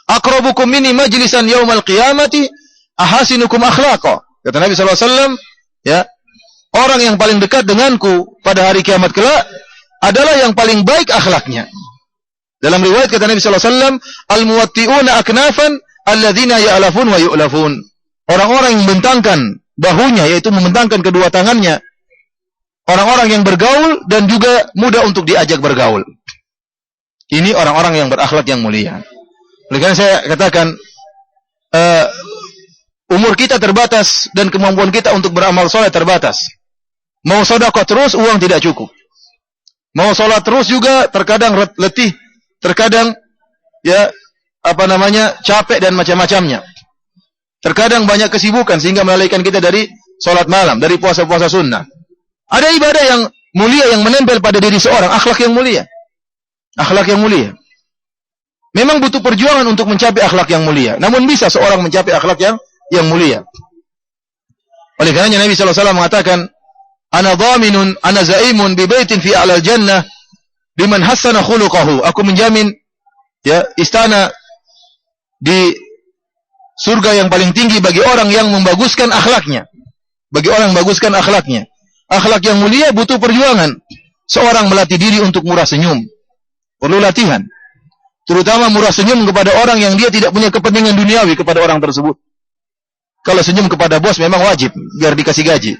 aqrabukum minni majlisan yaumal qiyamati ahasinukum akhlaqa. Kata Nabi sallallahu alaihi wasallam, ya, orang yang paling dekat denganku pada hari kiamat kelak adalah yang paling baik akhlaknya. Dalam riwayat kata Nabi sallallahu alaihi wasallam, al-muwatti'una aknafan alladzina ya'lafun wa yu'lafun. Orang-orang yang membentangkan bahunya, yaitu membentangkan kedua tangannya. Orang-orang yang bergaul dan juga mudah untuk diajak bergaul. Ini orang-orang yang berakhlak yang mulia. Oleh karena saya katakan, umur kita terbatas dan kemampuan kita untuk beramal soleh terbatas. Mau sedekah terus, uang tidak cukup. Mau sholat terus juga terkadang letih, terkadang ya capek dan macam-macamnya. Terkadang banyak kesibukan sehingga melalaikan kita dari sholat malam, dari puasa-puasa sunnah. Ada ibadah yang mulia yang menempel pada diri seorang, akhlak yang mulia. Akhlak yang mulia. Memang butuh perjuangan untuk mencapai akhlak yang mulia. Namun bisa seorang mencapai akhlak yang mulia. Oleh karenanya Nabi sallallahu alaihi wasallam mengatakan, "Ana dhaminun, ana zaimun bi baitin fi a'lal jannah biman hassana khuluquhu." Aku menjamin ya istana di surga yang paling tinggi bagi orang yang membaguskan akhlaknya. Bagi orang yang membaguskan akhlaknya. Akhlak yang mulia butuh perjuangan. Seorang melatih diri untuk murah senyum. Perlu latihan. Terutama murah senyum kepada orang yang dia tidak punya kepentingan duniawi kepada orang tersebut. Kalau senyum kepada bos memang wajib, biar dikasih gaji.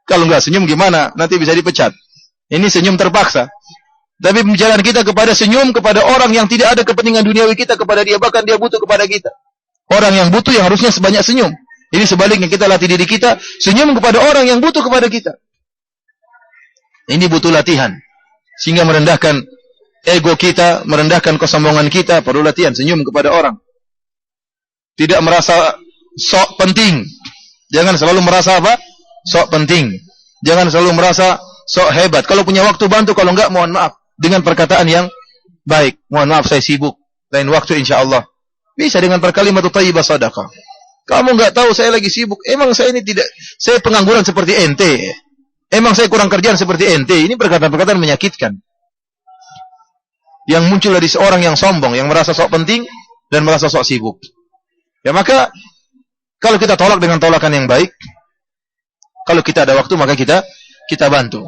Kalau enggak senyum gimana? Nanti bisa dipecat. Ini senyum terpaksa. Tapi pembicaraan kita kepada senyum kepada orang yang tidak ada kepentingan duniawi kita kepada dia, bahkan dia butuh kepada kita. Orang yang butuh yang harusnya sebanyak senyum. Ini sebaliknya kita latih diri kita, senyum kepada orang yang butuh kepada kita. Ini butuh latihan. Sehingga merendahkan ego kita, merendahkan kesombongan kita, perlu latihan, senyum kepada orang. Tidak merasa sok penting. Jangan selalu merasa apa? Sok penting. Jangan selalu merasa sok hebat. Kalau punya waktu bantu, kalau enggak mohon maaf. Dengan perkataan yang baik. Mohon maaf saya sibuk. Lain waktu insyaallah. Bisa dengan perkalimat thayyibah sedekah. Kamu enggak tahu saya lagi sibuk. Emang saya ini tidak, saya pengangguran seperti ente. Emang saya kurang kerjaan seperti ente. Ini perkataan-perkataan menyakitkan. Yang muncul dari seorang yang sombong, yang merasa sok penting dan merasa sok sibuk. Ya maka kalau kita tolak dengan tolakan yang baik, kalau kita ada waktu maka kita bantu.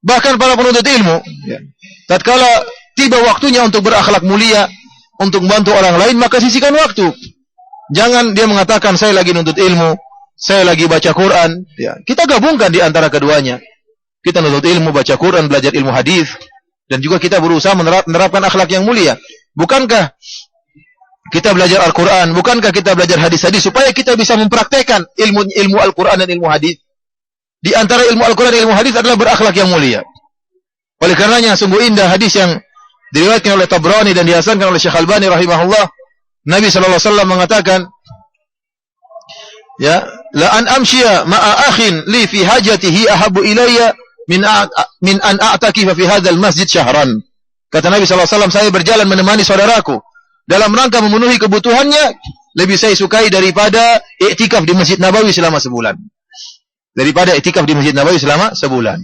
Bahkan para penuntut ilmu, ya, tatkala tiba waktunya untuk berakhlak mulia, untuk membantu orang lain, maka sisihkan waktu. Jangan dia mengatakan saya lagi nuntut ilmu, saya lagi baca Quran. Ya, kita gabungkan di antara keduanya. Kita nuntut ilmu, baca Quran, belajar ilmu hadis, dan juga kita berusaha menerapkan akhlak yang mulia. Bukankah kita belajar Al-Quran? Bukankah kita belajar hadis-hadis supaya kita bisa mempraktekkan ilmu Al-Quran dan ilmu hadis? Di antara ilmu Al-Quran dan ilmu hadis adalah berakhlak yang mulia. Oleh karenanya sungguh indah hadis yang diriwayatkan oleh Tabrani dan dihasankan oleh Syekh Albani rahimahullah. Nabi sallallahu alaihi wasallam mengatakan, ya, la an amshiya ma'a akhin li fi hajatihi ahabbu ilayya min an a'takifa fi hadzal masjid syahran. Kata Nabi sallallahu alaihi wasallam, saya berjalan menemani saudaraku dalam rangka memenuhi kebutuhannya, lebih saya sukai daripada iktikaf di Masjid Nabawi selama sebulan. Daripada iktikaf di Masjid Nabawi selama sebulan.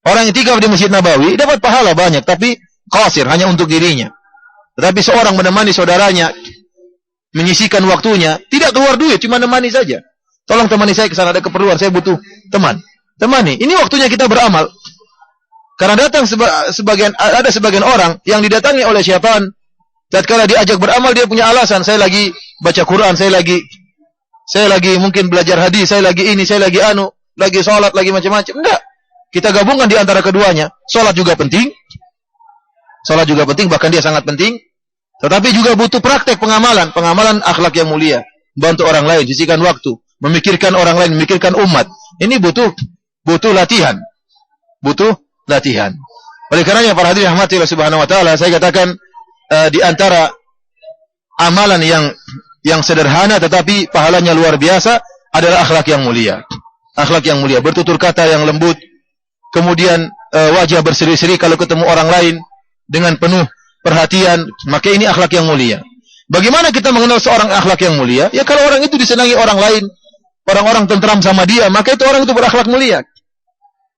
Orang iktikaf di Masjid Nabawi dapat pahala banyak, tapi qasir, hanya untuk dirinya. Tetapi seorang menemani saudaranya menyisihkan waktunya, tidak keluar duit, cuma nemani saja. Tolong temani saya ke sana, ada keperluan, saya butuh teman. Temani. Ini waktunya kita beramal. Karena datang ada sebagian orang yang didatangi oleh syaitan. Tatkala diajak beramal, dia punya alasan. Saya lagi baca Quran, saya lagi mungkin belajar hadis, saya lagi ini, saya lagi sholat, lagi macam-macam. Enggak. Kita gabungkan di antara keduanya. Sholat juga penting, bahkan dia sangat penting. Tetapi juga butuh praktek pengamalan akhlak yang mulia. Bantu orang lain, sisihkan waktu, memikirkan orang lain, memikirkan umat. Ini butuh latihan. Oleh karenanya para hadirin rahmati Allah Subhanahu wa taala, saya katakan di antara amalan yang sederhana tetapi pahalanya luar biasa adalah akhlak yang mulia. Akhlak yang mulia, bertutur kata yang lembut, kemudian wajah berseri-seri kalau ketemu orang lain dengan penuh perhatian, maka ini akhlak yang mulia. Bagaimana kita mengenal seorang akhlak yang mulia? Ya kalau orang itu disenangi orang lain, orang-orang tentram sama dia, maka itu orang itu berakhlak mulia.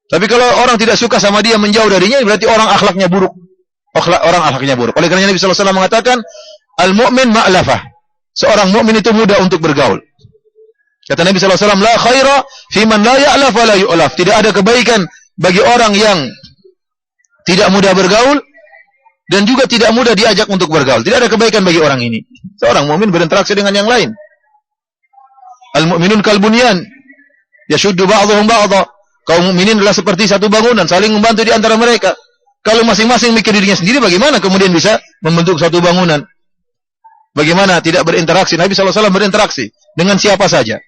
Tapi kalau orang tidak suka sama dia, menjauh darinya, berarti orang akhlaknya buruk. Orang akhlaknya buruk. Oleh karena Nabi sallallahu alaihi wasallam mengatakan, al-mu'min ma'lafah. Seorang mukmin itu mudah untuk bergaul. Kata Nabi sallallahu alaihi wasallam, la khaira fi man la ya'laf wa la yu'laf. Tidak ada kebaikan bagi orang yang tidak mudah bergaul dan juga tidak mudah diajak untuk bergaul. Tidak ada kebaikan bagi orang ini. Seorang mukmin berinteraksi dengan yang lain. Al-mu'minun kal bunyan yashuddu ba'dhum ba'dha. Kaum mukminin adalah seperti satu bangunan, saling membantu di antara mereka. Kalau masing-masing mikir dirinya sendiri, bagaimana kemudian bisa membentuk satu bangunan? Bagaimana tidak berinteraksi? Nabi sallallahu alaihi wasallam berinteraksi dengan siapa saja.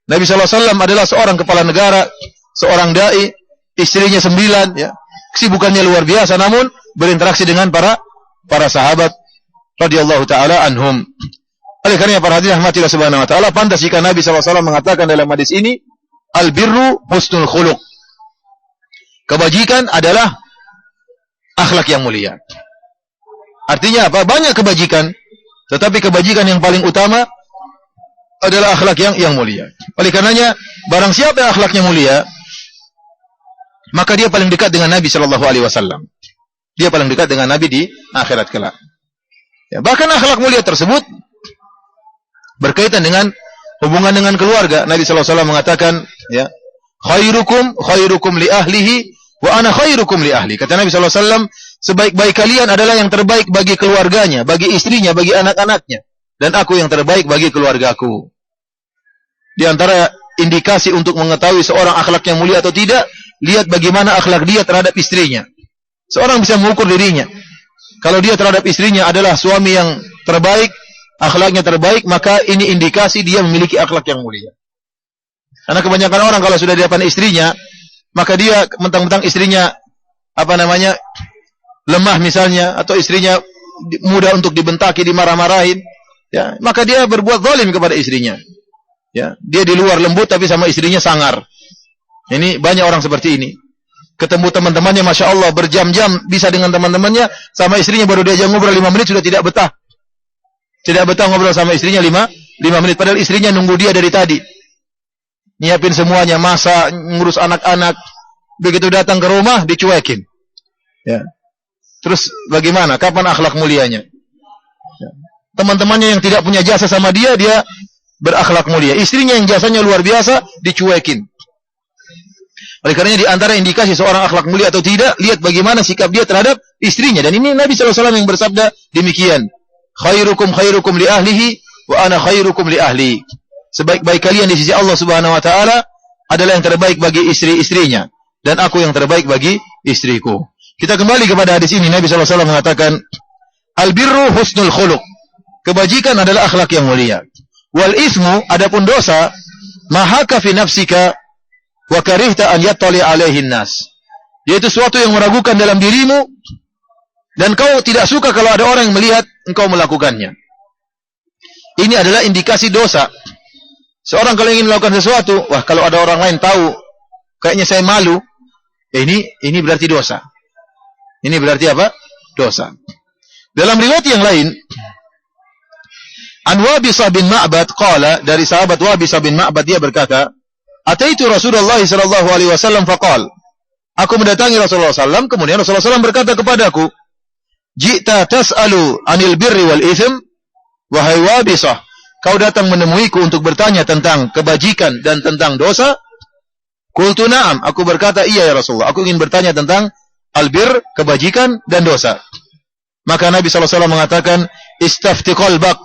Nabi sallallahu alaihi wasallam adalah seorang kepala negara, seorang dai, istrinya 9, ya. Kesibukannya luar biasa, namun berinteraksi dengan para sahabat radhiyallahu taala anhum. Oleh karena para hadirin rahmatillah subhanahu wa taala, pantas jika Nabi sallallahu alaihi wasallam mengatakan dalam hadis ini, al-birru husnul khuluq. Kebajikan adalah akhlak yang mulia. Artinya apa? Banyak kebajikan, tetapi kebajikan yang paling utama adalah akhlak yang mulia. Oleh karenanya, barang siapa yang akhlaknya mulia, maka dia paling dekat dengan Nabi sallallahu alaihi wasallam. Dia paling dekat dengan Nabi di akhirat kelak. Ya, bahkan akhlak mulia tersebut berkaitan dengan hubungan dengan keluarga. Nabi sallallahu alaihi wasallam mengatakan, ya, khairukum li ahlihi wa ana khairukum li ahli. Kata Nabi sallallahu alaihi wasallam, sebaik-baik kalian adalah yang terbaik bagi keluarganya, bagi istrinya, bagi anak-anaknya, dan aku yang terbaik bagi keluargaku. Di antara indikasi untuk mengetahui seorang akhlaknya mulia atau tidak, lihat bagaimana akhlak dia terhadap istrinya. Seorang bisa mengukur dirinya. Kalau dia terhadap istrinya adalah suami yang terbaik, akhlaknya terbaik, maka ini indikasi dia memiliki akhlak yang mulia. Karena kebanyakan orang kalau sudah di depan istrinya, maka dia mentang-mentang istrinya lemah misalnya, atau istrinya mudah untuk dibentaki, dimarah-marahin, ya, maka dia berbuat zalim kepada istrinya. Ya, dia di luar lembut tapi sama istrinya sangar. Ini banyak orang seperti ini. Ketemu teman-temannya, masya Allah, berjam-jam bisa dengan teman-temannya, sama istrinya baru diajak ngobrol 5 menit sudah tidak betah. Tidak betah ngobrol sama istrinya 5 menit, padahal istrinya nunggu dia dari tadi. Nyiapin semuanya, masak, ngurus anak-anak. Begitu datang ke rumah, dicuekin. Ya. Terus bagaimana? Kapan akhlak mulianya? Ya. Teman-temannya yang tidak punya jasa sama dia, dia berakhlak mulia. Istrinya yang jasanya luar biasa, dicuekin. Oleh karenanya di antara indikasi seorang akhlak mulia atau tidak, lihat bagaimana sikap dia terhadap istrinya. Dan ini Nabi sallallahu alaihi wasallam yang bersabda demikian. Khairukum li ahlihi wa ana khairukum li ahli. Sebaik-baik kalian di sisi Allah Subhanahu wa taala adalah yang terbaik bagi istri-istrinya, dan aku yang terbaik bagi istriku. Kita kembali kepada hadis ini. Nabi sallallahu alaihi wasallam mengatakan, al-birru husnul khuluq. Kebajikan adalah akhlak yang mulia. Wal ismu, adapun dosa, mahaka fi nafsika wa karihta an yattali alaihin nas. Yaitu suatu yang meragukan dalam dirimu dan kau tidak suka kalau ada orang yang melihat engkau melakukannya. Ini adalah indikasi dosa. Seorang kalau ingin melakukan sesuatu, wah, kalau ada orang lain tahu, kayaknya saya malu. Ini berarti dosa. Ini berarti apa? Dosa. Dalam riwayat yang lain, An Wabisah bin Ma'bad qala, dari sahabat Wabisah bin Ma'bad, dia berkata, ataitu Rasulullah sallallahu alaihi wasallam faqal, aku mendatangi Rasulullah sallallahu, kemudian Rasulullah sallallahu berkata kepadaku, ji'ta tas'alu anil birri wal ithm, wahai Wabisah, kau datang menemuiku untuk bertanya tentang kebajikan dan tentang dosa? Qultu na'am, aku berkata, iya ya Rasulullah, aku ingin bertanya tentang albir, kebajikan dan dosa. Maka Nabi SAW mengatakan, istafti qalbak,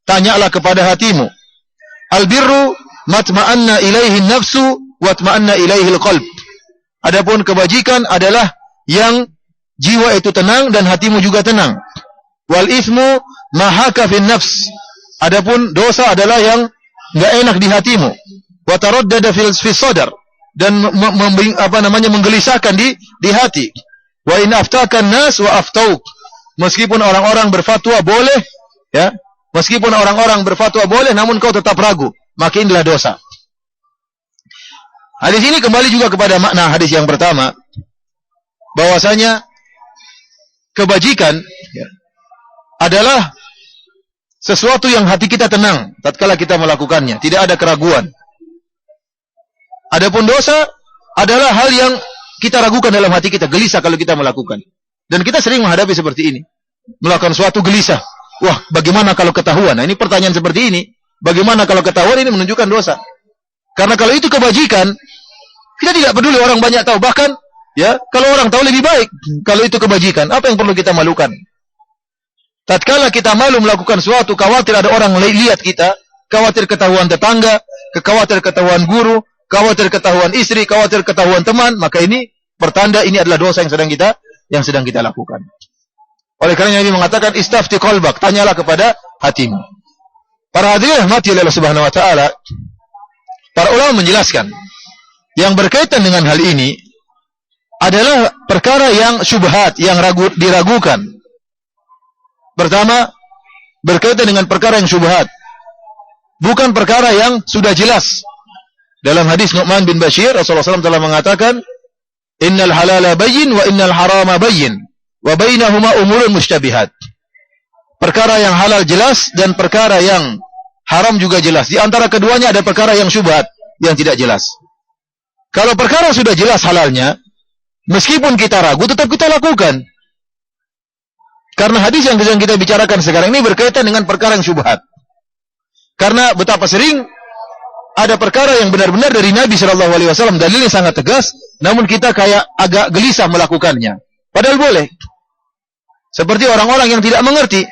tanyalah kepada hatimu. Albirru matma'anna ilaihi nafsu watma'anna ilaihi qalb. Adapun kebajikan adalah yang jiwa itu tenang dan hatimu juga tenang. Wal ithmu mahaka fin nafs. Adapun dosa adalah yang enggak enak di hatimu. Wa taraddada fil sadar, dan menggelisahkan di hati. Wa in aftakan nas wa aftauk. Meskipun orang-orang berfatwa boleh, ya, meskipun orang-orang berfatwa boleh, namun kau tetap ragu, maka inilah dosa. Hadis ini kembali juga kepada makna hadis yang pertama, bahwasanya kebajikan, ya, adalah sesuatu yang hati kita tenang tatkala kita melakukannya, tidak ada keraguan. Adapun dosa adalah hal yang kita ragukan dalam hati kita, gelisah kalau kita melakukan. Dan kita sering menghadapi seperti ini. Melakukan suatu gelisah. Wah, bagaimana kalau ketahuan? Nah, ini pertanyaan seperti ini. Bagaimana kalau ketahuan? Ini menunjukkan dosa. Karena kalau itu kebajikan, kita tidak peduli orang banyak tahu. Bahkan, ya, kalau orang tahu lebih baik. Kalau itu kebajikan, apa yang perlu kita malukan? Tatkala kita malu melakukan suatu, khawatir ada orang lihat kita, khawatir ketahuan tetangga, khawatir ketahuan guru, khawatir ketahuan istri, khawatir ketahuan teman, maka ini pertanda ini adalah dosa yang sedang kita lakukan. Oleh karena Nabi mengatakan istafti qalbak, tanyalah kepada hatimu. Para hadirin rahmati Allah Subhanahu wa taala, para ulama menjelaskan yang berkaitan dengan hal ini adalah perkara yang syubhat, yang diragukan. Pertama, berkaitan dengan perkara yang syubhat, bukan perkara yang sudah jelas. Dalam hadis Nu'man bin Bashir, Rasulullah SAW telah mengatakan, innal halala bayyin wa innal harama bayyin wa bainahuma umurun mushtabihat. Perkara yang halal jelas dan perkara yang haram juga jelas. Di antara keduanya ada perkara yang syubhat, yang tidak jelas. Kalau perkara sudah jelas halalnya, meskipun kita ragu tetap kita lakukan. Karena hadis yang sedang kita bicarakan sekarang ini berkaitan dengan perkara yang syubhat. Karena betapa sering ada perkara yang benar-benar dari Nabi SAW, dalilnya sangat tegas, namun kita kayak agak gelisah melakukannya. Padahal boleh. Seperti orang-orang yang tidak mengerti.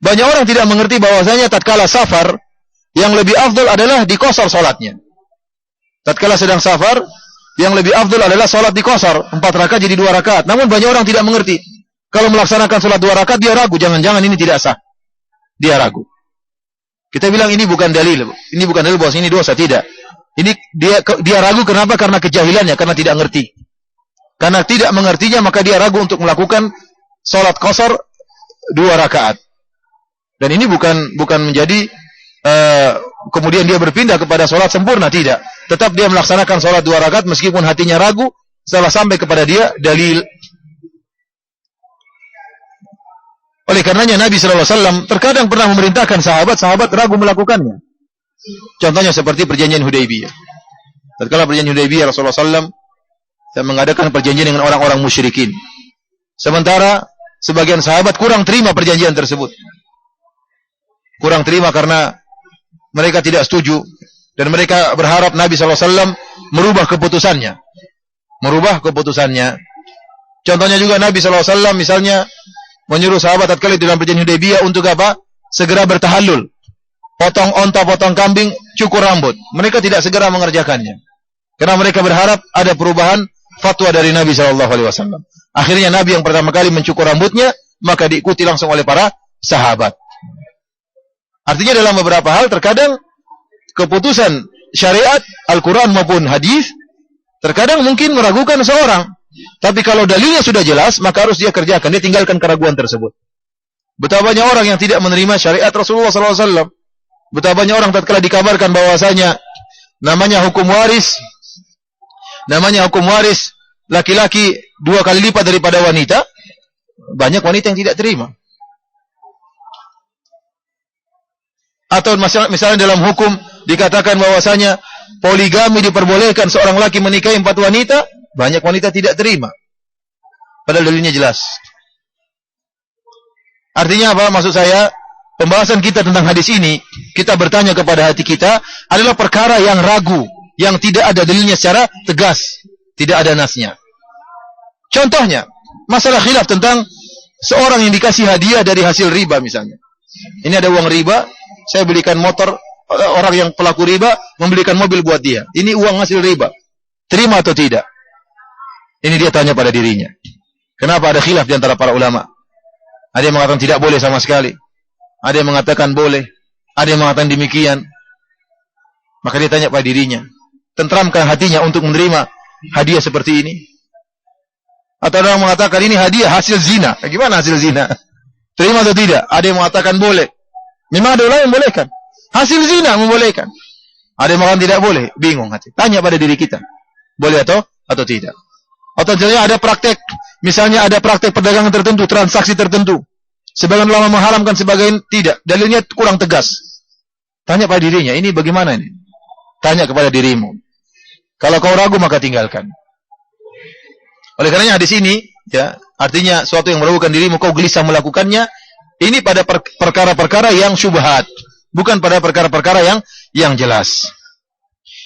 Banyak orang tidak mengerti bahwasanya tatkala safar, yang lebih afdal adalah dikosor salatnya. Tatkala sedang safar, yang lebih afdal adalah salat dikosor, 4 rakaat jadi 2 rakaat. Namun banyak orang tidak mengerti. Kalau melaksanakan salat 2 rakaat dia ragu, jangan-jangan ini tidak sah. Dia ragu. Kita bilang ini bukan dalil bahwa ini dosa, tidak. Ini dia ragu kenapa? Karena kejahilannya, karena tidak ngerti. Karena tidak mengertinya maka dia ragu untuk melakukan salat qasar 2 rakaat. Dan ini bukan menjadi kemudian dia berpindah kepada salat sempurna, tidak. Tetap dia melaksanakan salat 2 rakaat meskipun hatinya ragu setelah sampai kepada dia dalil. Oleh karenanya Nabi SAW terkadang pernah memerintahkan sahabat ragu melakukannya. Contohnya seperti perjanjian Hudaybiyah. Tatkala perjanjian Hudaybiyah, Rasulullah SAW mengadakan perjanjian dengan orang-orang musyrikin. Sementara sebagian sahabat kurang terima perjanjian tersebut. Kurang terima karena mereka tidak setuju. Dan mereka berharap Nabi SAW merubah keputusannya. Contohnya juga Nabi SAW misalnya menyuruh sahabat tatkala dalam perjanjian Hudaybiyah untuk apa? Segera bertahallul. Potong onta, potong kambing, cukur rambut. Mereka tidak segera mengerjakannya. Karena mereka berharap ada perubahan fatwa dari Nabi SAW. Akhirnya Nabi yang pertama kali mencukur rambutnya, maka diikuti langsung oleh para sahabat. Artinya dalam beberapa hal terkadang keputusan syariat, Al-Quran maupun hadis terkadang mungkin meragukan seorang. Tapi kalau dalilnya sudah jelas, maka harus dia kerjakan. Dia tinggalkan keraguan tersebut. Betapa banyak orang yang tidak menerima syariat Rasulullah SAW. Betapa banyak orang tatkala dikabarkan bahwasanya namanya hukum waris laki-laki 2 kali lipat daripada wanita, banyak wanita yang tidak terima. Atau misalnya dalam hukum dikatakan bahwasanya poligami diperbolehkan, seorang laki menikahi 4 wanita, banyak wanita tidak terima. Padahal dalilnya jelas. Artinya apa? Maksud saya, pembahasan kita tentang hadis ini, kita bertanya kepada hati kita adalah perkara yang ragu, yang tidak ada dalilnya secara tegas, tidak ada nasnya. Contohnya, masalah khilaf tentang seorang yang dikasih hadiah dari hasil riba misalnya. Ini ada uang riba, saya belikan motor, orang yang pelaku riba membelikan mobil buat dia. Ini uang hasil riba. Terima atau tidak? Ini dia tanya pada dirinya. Kenapa ada khilaf di antara para ulama? Ada yang mengatakan tidak boleh sama sekali. Ada yang mengatakan boleh. Ada yang mengatakan demikian. Maka dia tanya pada dirinya. Tentramkah hatinya untuk menerima hadiah seperti ini? Atau ada yang mengatakan ini hadiah hasil zina. Gimana hasil zina? Terima atau tidak? Ada yang mengatakan boleh. Memang ada ulama yang membolehkan. Hasil zina membolehkan. Ada yang mengatakan tidak boleh. Bingung hati. Tanya pada diri kita. Boleh atau tidak? Atau misalnya ada praktek. Misalnya ada praktek perdagangan tertentu, transaksi tertentu. Sebagian ulama mengharamkan, sebagian tidak. Dalilnya kurang tegas. Tanya pada dirinya. Ini bagaimana ini? Tanya kepada dirimu. Kalau kau ragu maka tinggalkan. Oleh karenanya hadis ini, ya, artinya suatu yang meragukan dirimu, kau gelisah melakukannya, ini pada perkara-perkara yang syubhat, bukan pada perkara-perkara yang jelas.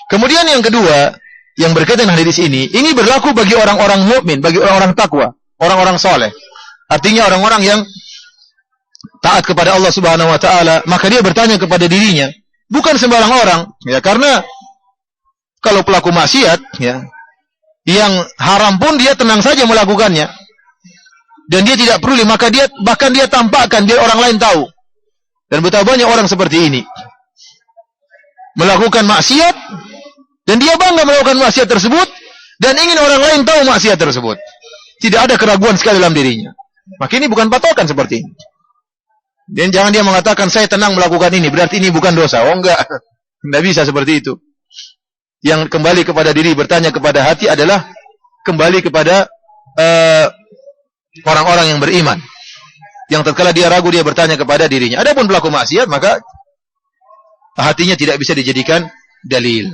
Kemudian yang kedua, yang berkaitan dengan hadis ini berlaku bagi orang-orang mukmin, bagi orang-orang takwa, orang-orang soleh. Artinya orang-orang yang taat kepada Allah Subhanahu wa taala, maka dia bertanya kepada dirinya, bukan sembarang orang, ya, karena kalau pelaku maksiat, ya, yang haram pun dia tenang saja melakukannya. Dan dia tidak peduli, maka dia bahkan dia tampakkan biar orang lain tahu. Dan betapa banyak orang seperti ini. Melakukan maksiat dan dia bangga melakukan maksiat tersebut dan ingin orang lain tahu maksiat tersebut. Tidak ada keraguan sekali dalam dirinya. Maka ini bukan patokan seperti ini. Dan jangan dia mengatakan saya tenang melakukan ini, berarti ini bukan dosa. Oh enggak. Tidak bisa seperti itu. Yang kembali kepada diri, bertanya kepada hati adalah kembali kepada orang-orang yang beriman. Yang tatkala dia ragu, dia bertanya kepada dirinya. Adapun pelaku maksiat, maka hatinya tidak bisa dijadikan dalil.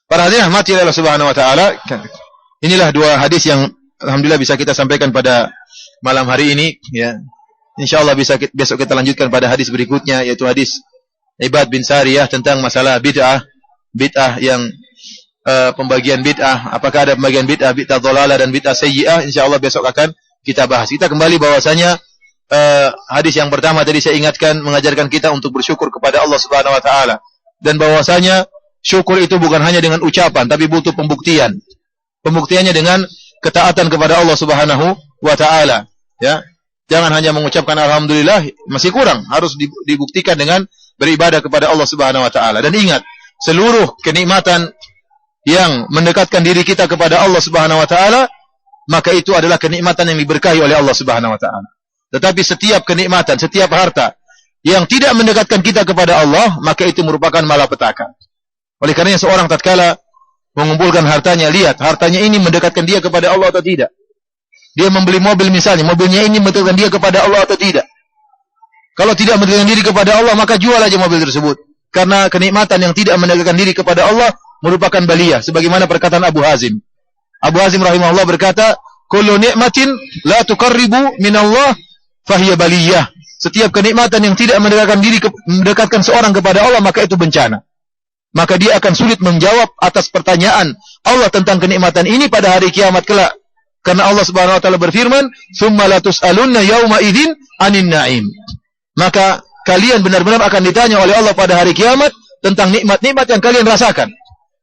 Para hadirin rahmati Allah Subhanahu wa taala, inilah dua hadis yang alhamdulillah bisa kita sampaikan pada malam hari ini, ya. Insyaallah besok kita lanjutkan pada hadis berikutnya, yaitu hadis Ibad bin Sariyah tentang masalah bid'ah yang pembagian bid'ah, apakah ada pembagian bid'ah dhalalah dan bid'ah sayyi'ah, insyaallah besok akan kita bahas. Kita kembali bahwasanya hadis yang pertama tadi saya ingatkan mengajarkan kita untuk bersyukur kepada Allah Subhanahu wa taala, dan bahwasanya syukur itu bukan hanya dengan ucapan tapi butuh pembuktian. Pembuktiannya dengan ketaatan kepada Allah Subhanahu wa taala, ya. Jangan hanya mengucapkan alhamdulillah, masih kurang, harus dibuktikan dengan beribadah kepada Allah Subhanahu wa taala. Dan ingat, seluruh kenikmatan yang mendekatkan diri kita kepada Allah Subhanahu wa taala, maka itu adalah kenikmatan yang diberkahi oleh Allah Subhanahu wa taala. Tetapi setiap kenikmatan, setiap harta yang tidak mendekatkan kita kepada Allah, maka itu merupakan malapetaka. Oleh karenanya seorang tatkala mengumpulkan hartanya, lihat hartanya ini mendekatkan dia kepada Allah atau tidak. Dia membeli mobil misalnya, mobilnya ini mendekatkan dia kepada Allah atau tidak. Kalau tidak mendekatkan diri kepada Allah, maka jual aja mobil tersebut. Karena kenikmatan yang tidak mendekatkan diri kepada Allah merupakan baliyah, sebagaimana perkataan Abu Hazim. Abu Hazim rahimahullah berkata, "Kullu ni'matin la tuqarribu minallah fahiya baliyah." Setiap kenikmatan yang tidak mendekatkan seorang kepada Allah, maka itu bencana. Maka dia akan sulit menjawab atas pertanyaan Allah tentang kenikmatan ini pada hari kiamat kelak. Karena Allah Subhanahu wa taala berfirman, "Tsumma la tus'alunna yauma idzin 'anin na'im." Maka kalian benar-benar akan ditanya oleh Allah pada hari kiamat tentang nikmat-nikmat yang kalian rasakan.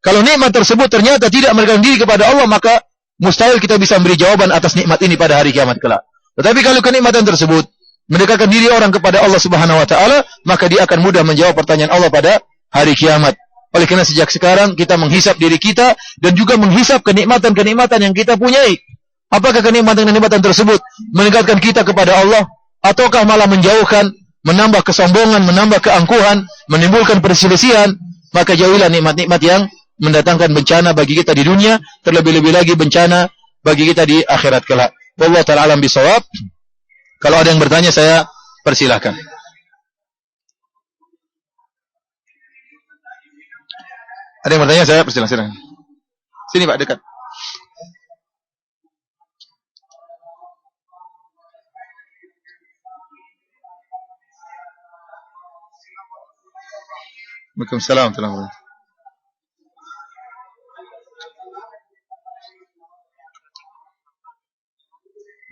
Kalau nikmat tersebut ternyata tidak mendekatkan diri kepada Allah, maka mustahil kita bisa memberi jawaban atas nikmat ini pada hari kiamat kelak. Tetapi kalau kenikmatan tersebut mendekatkan diri orang kepada Allah Subhanahu wa taala, maka dia akan mudah menjawab pertanyaan Allah pada hari kiamat. Oleh karena sejak sekarang kita menghisap diri kita dan juga menghisap kenikmatan-kenikmatan yang kita punyai. Apakah kenikmatan-kenikmatan tersebut mendekatkan kita kepada Allah, ataukah malah menjauhkan, menambah kesombongan, menambah keangkuhan, menimbulkan perselisihan? Maka jauhilah nikmat-nikmat yang mendatangkan bencana bagi kita di dunia, terlebih-lebih lagi bencana bagi kita di akhirat kelak. Wallahu ta'ala alam bisawab. Kalau ada yang bertanya, saya persilahkan. Ada yang bertanya, saya persilahkan. Sini Pak, dekat. Waalaikumsalam warahmatullahi wabarakatuh.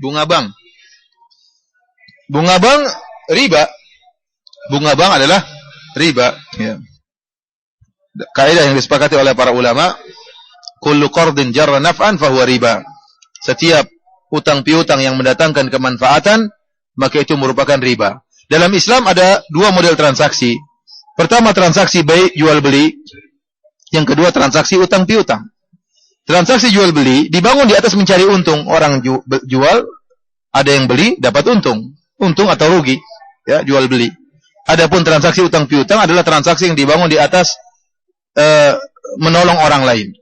Bunga bank. Bunga bank riba. Bunga bank adalah riba, ya. Kaidah yang disepakati oleh para ulama, kullu qardin jarra naf'an fahuwa riba. Setiap utang piutang yang mendatangkan kemanfaatan, maka itu merupakan riba. Dalam Islam ada dua model transaksi. Pertama, transaksi baik jual beli. Yang kedua, transaksi utang piutang. Transaksi jual beli dibangun di atas mencari untung. Orang jual, ada yang beli, dapat untung. Untung atau rugi, ya, jual beli. Adapun transaksi utang piutang adalah transaksi yang dibangun di atas menolong orang lain.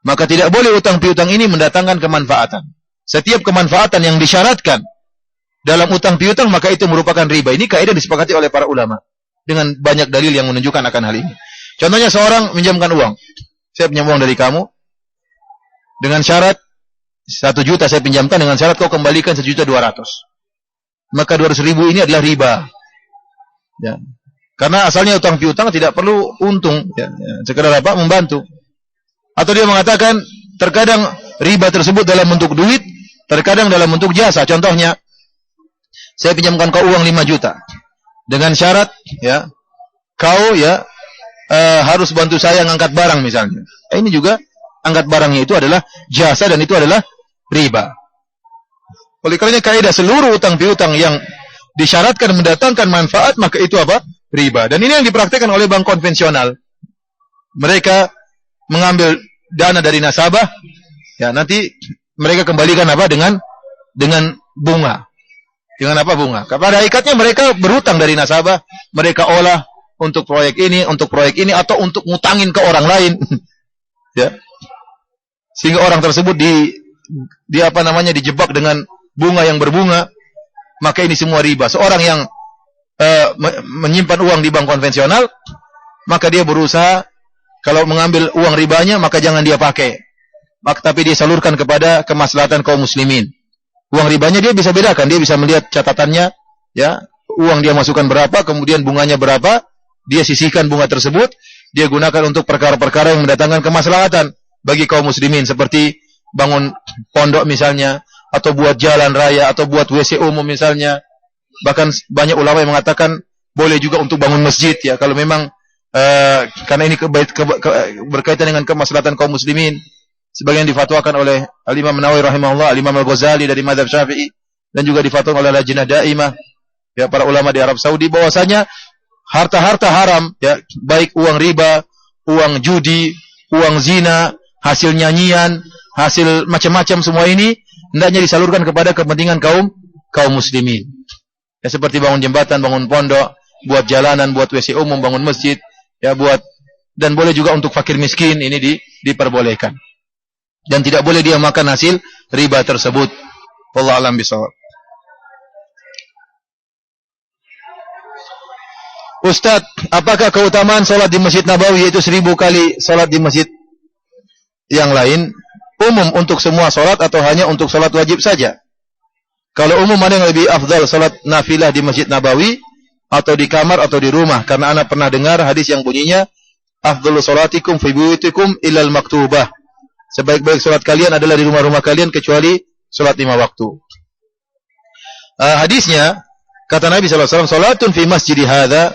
Maka tidak boleh utang piutang ini mendatangkan kemanfaatan. Setiap kemanfaatan yang disyaratkan dalam utang piutang, maka itu merupakan riba. Ini kaidah disepakati oleh para ulama dengan banyak dalil yang menunjukkan akan hal ini. Contohnya seorang minjamkan uang. Saya pinjam uang dari kamu dengan syarat 1 juta saya pinjamkan, dengan syarat kau kembalikan 1.200.000. Maka 200.000 ini adalah riba. Ya. Karena asalnya utang piutang tidak perlu untung, ya. Sekedar apa? Membantu. Atau dia mengatakan terkadang riba tersebut dalam bentuk duit, terkadang dalam bentuk jasa. Contohnya, saya pinjamkan kau uang 5 juta dengan syarat, ya, kau, ya, harus bantu saya ngangkat barang misalnya. Ini juga angkat barangnya itu adalah jasa dan itu adalah riba. Oleh karenanya kaidah seluruh utang piutang yang disyaratkan mendatangkan manfaat, maka itu apa? Riba. Dan ini yang dipraktikkan oleh bank konvensional. Mereka mengambil dana dari nasabah, ya, nanti mereka kembalikan apa? Dengan bunga. Dengan apa? Bunga. Pada hakikatnya mereka berutang dari nasabah, mereka olah untuk proyek ini, atau untuk ngutangin ke orang lain. Ya. Sehingga orang tersebut dijebak dengan bunga yang berbunga, maka ini semua riba. Seorang yang menyimpan uang di bank konvensional, maka dia berusaha kalau mengambil uang ribanya, maka jangan dia pakai, tapi dia salurkan kepada kemaslahatan kaum muslimin. Uang ribanya dia bisa bedakan, dia bisa melihat catatannya, ya, uang dia masukkan berapa, kemudian bunganya berapa, dia sisihkan bunga tersebut, dia gunakan untuk perkara-perkara yang mendatangkan kemaslahatan bagi kaum muslimin, seperti bangun pondok misalnya, atau buat jalan raya, atau buat WC umum misalnya. Bahkan banyak ulama yang mengatakan boleh juga untuk bangun masjid, ya, kalau memang karena ini berkaitan dengan kemaslahatan kaum muslimin. Sebagian difatwakan oleh Al-Imam Nawawi rahimahullah, Al-Imam Al-Ghazali dari mazhab Syafi'i, dan juga difatwakan oleh Lajnah Daimah, ya, para ulama di Arab Saudi, bahwasanya harta-harta haram, ya, baik uang riba, uang judi, uang zina, hasil nyanyian, hasil macam-macam, semua ini hendaknya disalurkan kepada kepentingan kaum muslimin. Ya, seperti bangun jembatan, bangun pondok, buat jalanan, buat WC umum, bangun masjid, ya, dan boleh juga untuk fakir miskin, ini diperbolehkan. Dan tidak boleh dia makan hasil riba tersebut. Wallahu a'lam bishawab. Ustaz, apakah keutamaan salat di Masjid Nabawi yaitu 1000 kali salat di masjid yang lain umum untuk semua salat atau hanya untuk salat wajib saja? Kalau umum, mana yang lebih afdal, salat nafilah di Masjid Nabawi atau di kamar atau di rumah? Karena anak pernah dengar hadis yang bunyinya afdhalu salatikum fi buyutikum illal maktubah. Sebaik-baik salat kalian adalah di rumah-rumah kalian kecuali salat 5 waktu. Hadisnya kata Nabi sallallahu alaihi wasallam, salatun fi masjidi hadza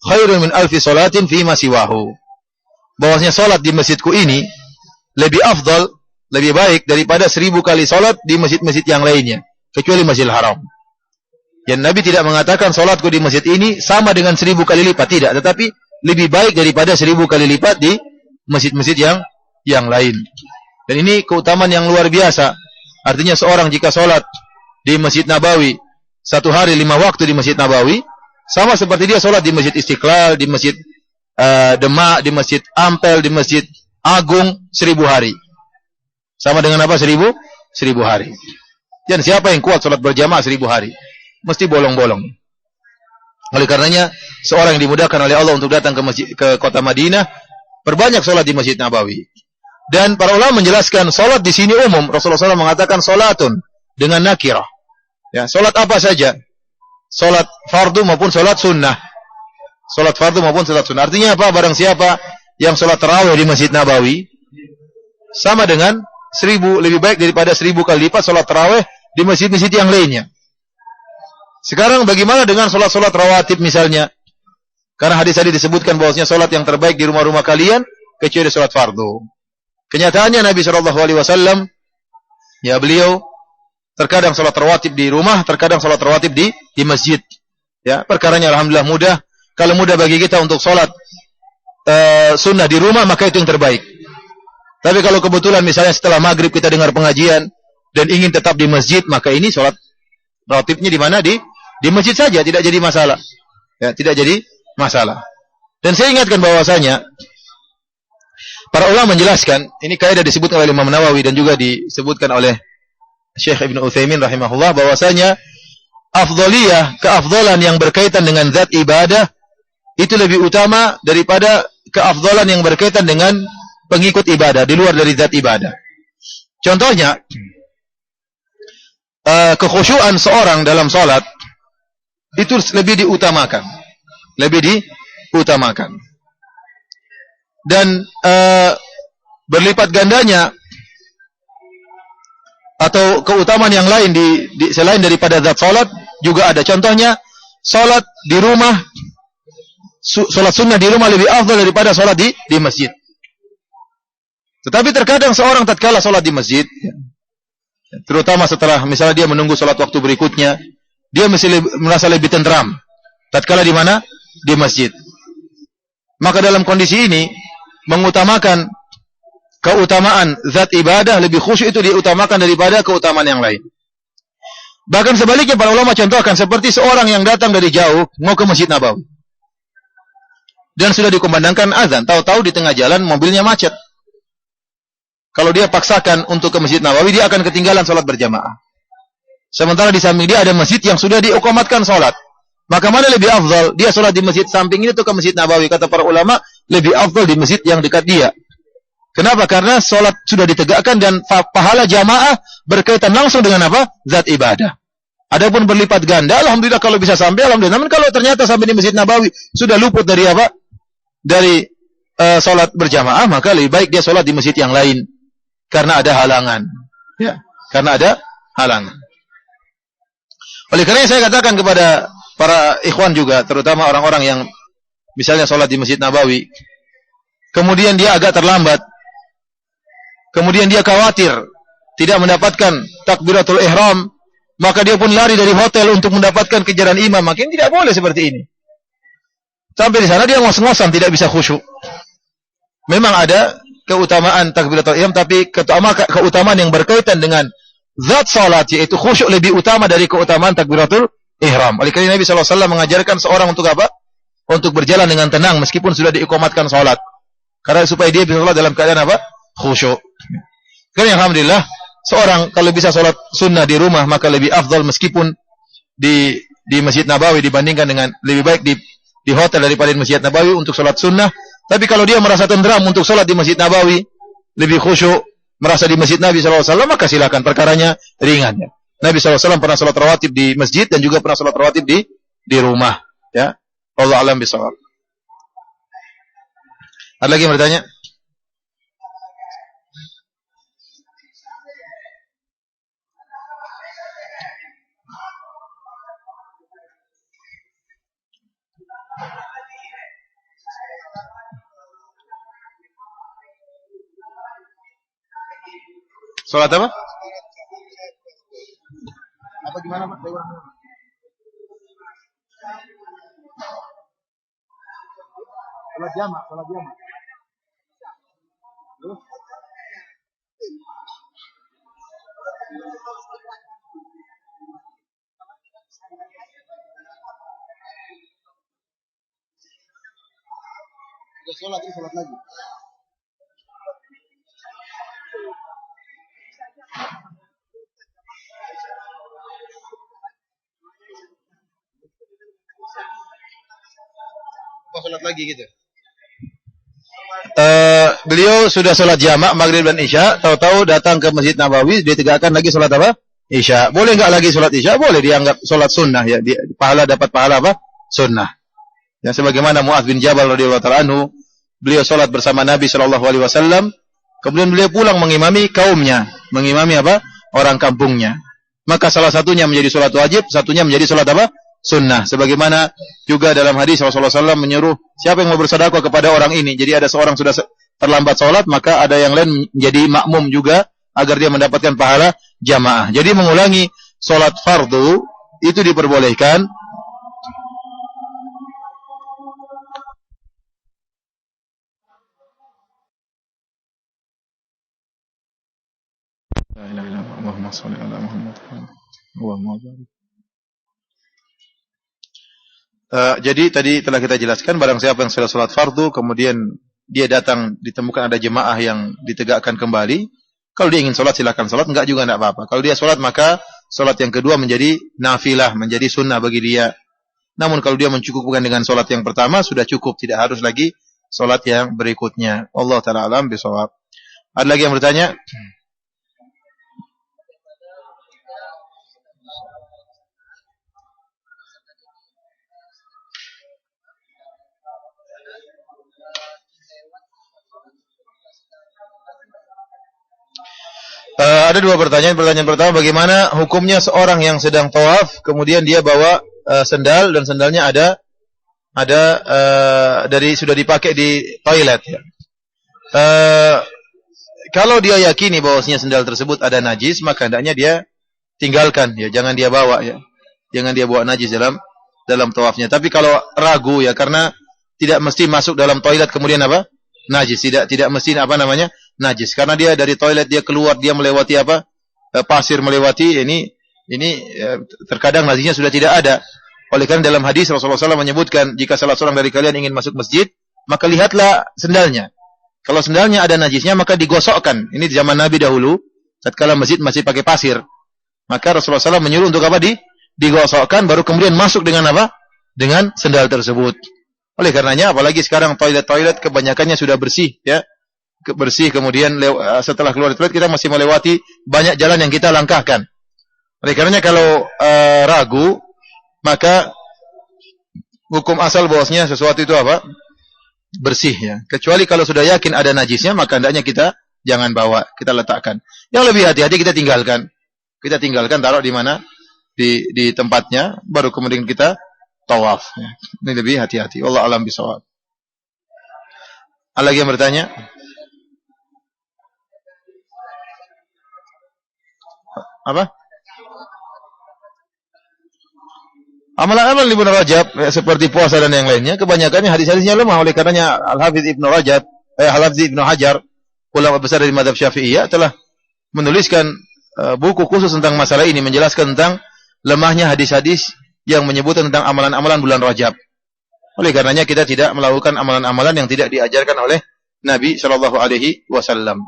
khairun min alfi salatin fi ma siwahu. Bahwasanya salat di masjidku ini lebih afdal, lebih baik daripada 1000 kali salat di masjid-masjid yang lainnya kecuali Masjidil Haram. Dan Nabi tidak mengatakan salatku di masjid ini sama dengan 1000 kali lipat, tidak, tetapi lebih baik daripada 1000 kali lipat di masjid-masjid yang lain. Dan ini keutamaan yang luar biasa. Artinya seorang jika salat di Masjid Nabawi 1 hari 5 waktu di Masjid Nabawi, sama seperti dia salat di Masjid Istiqlal, di Masjid Demak, di Masjid Ampel, di Masjid Agung 1000 hari. Sama dengan apa? 1000 hari. Dan siapa yang kuat salat berjamaah 1000 hari? Mesti bolong-bolong. Oleh karenanya, seorang yang dimudahkan oleh Allah untuk datang ke kota Madinah, perbanyak salat di Masjid Nabawi. Dan para ulama menjelaskan salat di sini umum. Rasulullah SAW mengatakan salatun dengan nakirah. Ya, salat apa saja? Salat fardu maupun salat sunnah. Salat fardu maupun salat sunnah. Artinya apa? Barang siapa yang salat tarawih di Masjid Nabawi sama dengan 1000, lebih baik daripada 1000 kali lipat salat tarawih di masjid-masjid yang lainnya. Sekarang bagaimana dengan salat-salat rawatib misalnya? Karena hadis tadi disebutkan bahwasanya salat yang terbaik di rumah-rumah kalian kecuali salat fardu. Kenyataannya Nabi SAW, ya beliau terkadang salat rawatib di rumah, terkadang salat rawatib di masjid. Ya, perkaranya alhamdulillah mudah. Kalau mudah bagi kita untuk salat sunnah di rumah, maka itu yang terbaik. Tapi kalau kebetulan misalnya setelah maghrib kita dengar pengajian dan ingin tetap di masjid, maka ini salat rawatibnya di mana? Di masjid saja, tidak jadi masalah. Ya, tidak jadi masalah. Dan saya ingatkan bahwasanya para ulama menjelaskan, ini kaidah disebutkan oleh Imam Nawawi dan juga disebutkan oleh Syekh Ibn Utsaimin rahimahullah, bahwasanya afdhaliyah, keafdalan yang berkaitan dengan zat ibadah itu lebih utama daripada keafdalan yang berkaitan dengan pengikut ibadah di luar dari zat ibadah. Contohnya, kekhusyuan seorang dalam salat itu lebih diutamakan. Dan berlipat gandanya atau keutamaan yang lain di selain daripada zat salat juga ada. Contohnya, salat di rumah, salat sunnah di rumah lebih afdal daripada salat di masjid. Tetapi terkadang seorang tatkala salat di masjid, terutama setelah misalnya dia menunggu salat waktu berikutnya, dia mesti merasa lebih tenteram tatkala di mana? Di masjid. Maka dalam kondisi ini mengutamakan keutamaan zat ibadah, lebih khusyuk itu diutamakan daripada keutamaan yang lain. Bahkan sebaliknya para ulama contohkan seperti seorang yang datang dari jauh mau ke Masjid Nabawi dan sudah dikumandangkan azan, tahu-tahu di tengah jalan mobilnya macet. Kalau dia paksakan untuk ke Masjid Nabawi, dia akan ketinggalan salat berjamaah. Sementara di samping dia ada masjid yang sudah diiqamatkan salat. Maka mana lebih afdal? Dia salat di masjid samping ini atau ke Masjid Nabawi? Kata para ulama, lebih afdal di masjid yang dekat dia. Kenapa? Karena salat sudah ditegakkan dan pahala jamaah berkaitan langsung dengan apa? Zat ibadah. Adapun berlipat ganda, alhamdulillah kalau bisa sampai, alhamdulillah. Namun kalau ternyata sampai di Masjid Nabawi sudah luput dari apa? Dari salat berjamaah, maka lebih baik dia salat di masjid yang lain karena ada halangan. Ya, karena ada halangan. Oleh karena saya katakan kepada para ikhwan juga, terutama orang-orang yang misalnya salat di Masjid Nabawi, kemudian dia agak terlambat, kemudian dia khawatir tidak mendapatkan takbiratul ihram, maka dia pun lari dari hotel untuk mendapatkan kejaran imam. Makin tidak boleh seperti ini. Sampai di sana dia ngos-ngosan, tidak bisa khusyuk. Memang ada keutamaan takbiratul ihram, tapi keutamaan yang berkaitan dengan zat salat, yaitu khusyuk, lebih utama dari keutamaan takbiratul ihram. Oleh karena Nabi SAW mengajarkan seorang untuk apa? Untuk berjalan dengan tenang meskipun sudah diiqamatkan salat. Karena supaya dia bisa salat dalam keadaan apa? Khusyuk. Karena alhamdulillah, seorang kalau bisa salat sunnah di rumah maka lebih afdal meskipun di Masjid Nabawi dibandingkan dengan lebih baik di hotel daripada di Masjid Nabawi untuk salat sunnah. Tapi kalau dia merasa tenteram untuk salat di Masjid Nabawi, lebih khusyuk, merasa di Masjid Nabi SAW, maka silakan, perkaranya ringan. Ya. Nabi SAW pernah salat rawatib di masjid dan juga pernah salat rawatib di rumah. Ya, Allah alam bisawab. Ada lagi yang bertanya? Salat apa? Apa gimana, Pak? Salat jamak. Terus? Sudah salat lagi. Salat lagi gitu. Beliau sudah salat jamak maghrib dan isya, tahu-tahu datang ke Masjid Nabawi, ditegakkan lagi salat apa? Isya. Boleh enggak lagi salat isya? Boleh, dianggap salat sunnah ya. Dapat pahala apa? Sunnah. Ya, sebagaimana Mu'adz bin Jabal radhiyallahu taala anhu, beliau salat bersama Nabi sallallahu alaihi wasallam, kemudian beliau pulang mengimami kaumnya, mengimami apa? Orang kampungnya. Maka salah satunya menjadi salat wajib, satunya menjadi salat apa? Sunnah. Sebagaimana juga dalam hadis Rasulullah SAW menyuruh siapa yang mau bersedekah kepada orang ini. Jadi ada seorang sudah terlambat salat, maka ada yang lain menjadi makmum juga agar dia mendapatkan pahala jamaah. Jadi mengulangi salat fardu itu diperbolehkan. La ilaha illallah, Allahumma shalli ala Muhammad. Allahumma barik. Jadi tadi telah kita jelaskan, barang siapa yang sudah salat fardu kemudian dia datang ditemukan ada jemaah yang ditegakkan kembali, kalau dia ingin salat silakan salat, enggak juga enggak apa-apa. Kalau dia salat maka salat yang kedua menjadi nafilah, menjadi sunnah bagi dia. Namun kalau dia mencukupkan dengan salat yang pertama sudah cukup, tidak harus lagi salat yang berikutnya. Allah taala alam bisawab. Ada lagi yang bertanya? Ada dua pertanyaan. Pertanyaan pertama, bagaimana hukumnya seorang yang sedang tawaf kemudian dia bawa sendal dan sendalnya ada dari sudah dipakai di toilet ya. Kalau dia yakini bahwasanya sendal tersebut ada najis, maka hendaknya dia tinggalkan ya, jangan dia bawa ya. Jangan dia bawa najis dalam tawafnya. Tapi kalau ragu ya, karena tidak mesti masuk dalam toilet kemudian apa? Najis, tidak mesti apa namanya? Najis. Karena dia dari toilet dia keluar, dia melewati apa? Pasir, melewati ini terkadang najisnya sudah tidak ada. Oleh karena dalam hadis Rasulullah SAW menyebutkan, jika salah seorang dari kalian ingin masuk masjid, maka lihatlah sendalnya. Kalau sendalnya ada najisnya, maka digosokkan. Ini di zaman Nabi dahulu, tatkala masjid masih pakai pasir. Maka Rasulullah SAW menyuruh untuk apa? Digosokkan, baru kemudian masuk dengan apa? Dengan sendal tersebut. Oleh karenanya, apalagi sekarang toilet-toilet kebanyakannya sudah bersih, ya. Bersih, kemudian setelah keluar dari toilet kita masih melewati banyak jalan yang kita langkahkan. Oleh karenanya kalau ragu, maka hukum asal bahwasanya sesuatu itu apa? Bersih ya. Kecuali kalau sudah yakin ada najisnya, maka hendaknya kita jangan bawa, kita letakkan. Yang lebih hati-hati kita tinggalkan. Kita tinggalkan, taruh di mana? Di tempatnya, baru kemudian kita tawaf ya. Ini lebih hati-hati. Wallahu a'lam bishawab. Ada lagi yang bertanya? Apa? Amalan-amalan Ibnu Rajab seperti puasa dan yang lainnya kebanyakannya hadis-hadisnya lemah. Oleh karenanya Al-Hafidz Ibnu Rajab, Al-Hafidz Ibnu Hajar, ulama besar dari mazhab Syafi'iyah telah menuliskan buku khusus tentang masalah ini, menjelaskan tentang lemahnya hadis-hadis yang menyebutkan tentang amalan-amalan bulan Rajab. Oleh karenanya kita tidak melakukan amalan-amalan yang tidak diajarkan oleh Nabi sallallahu alaihi wasallam.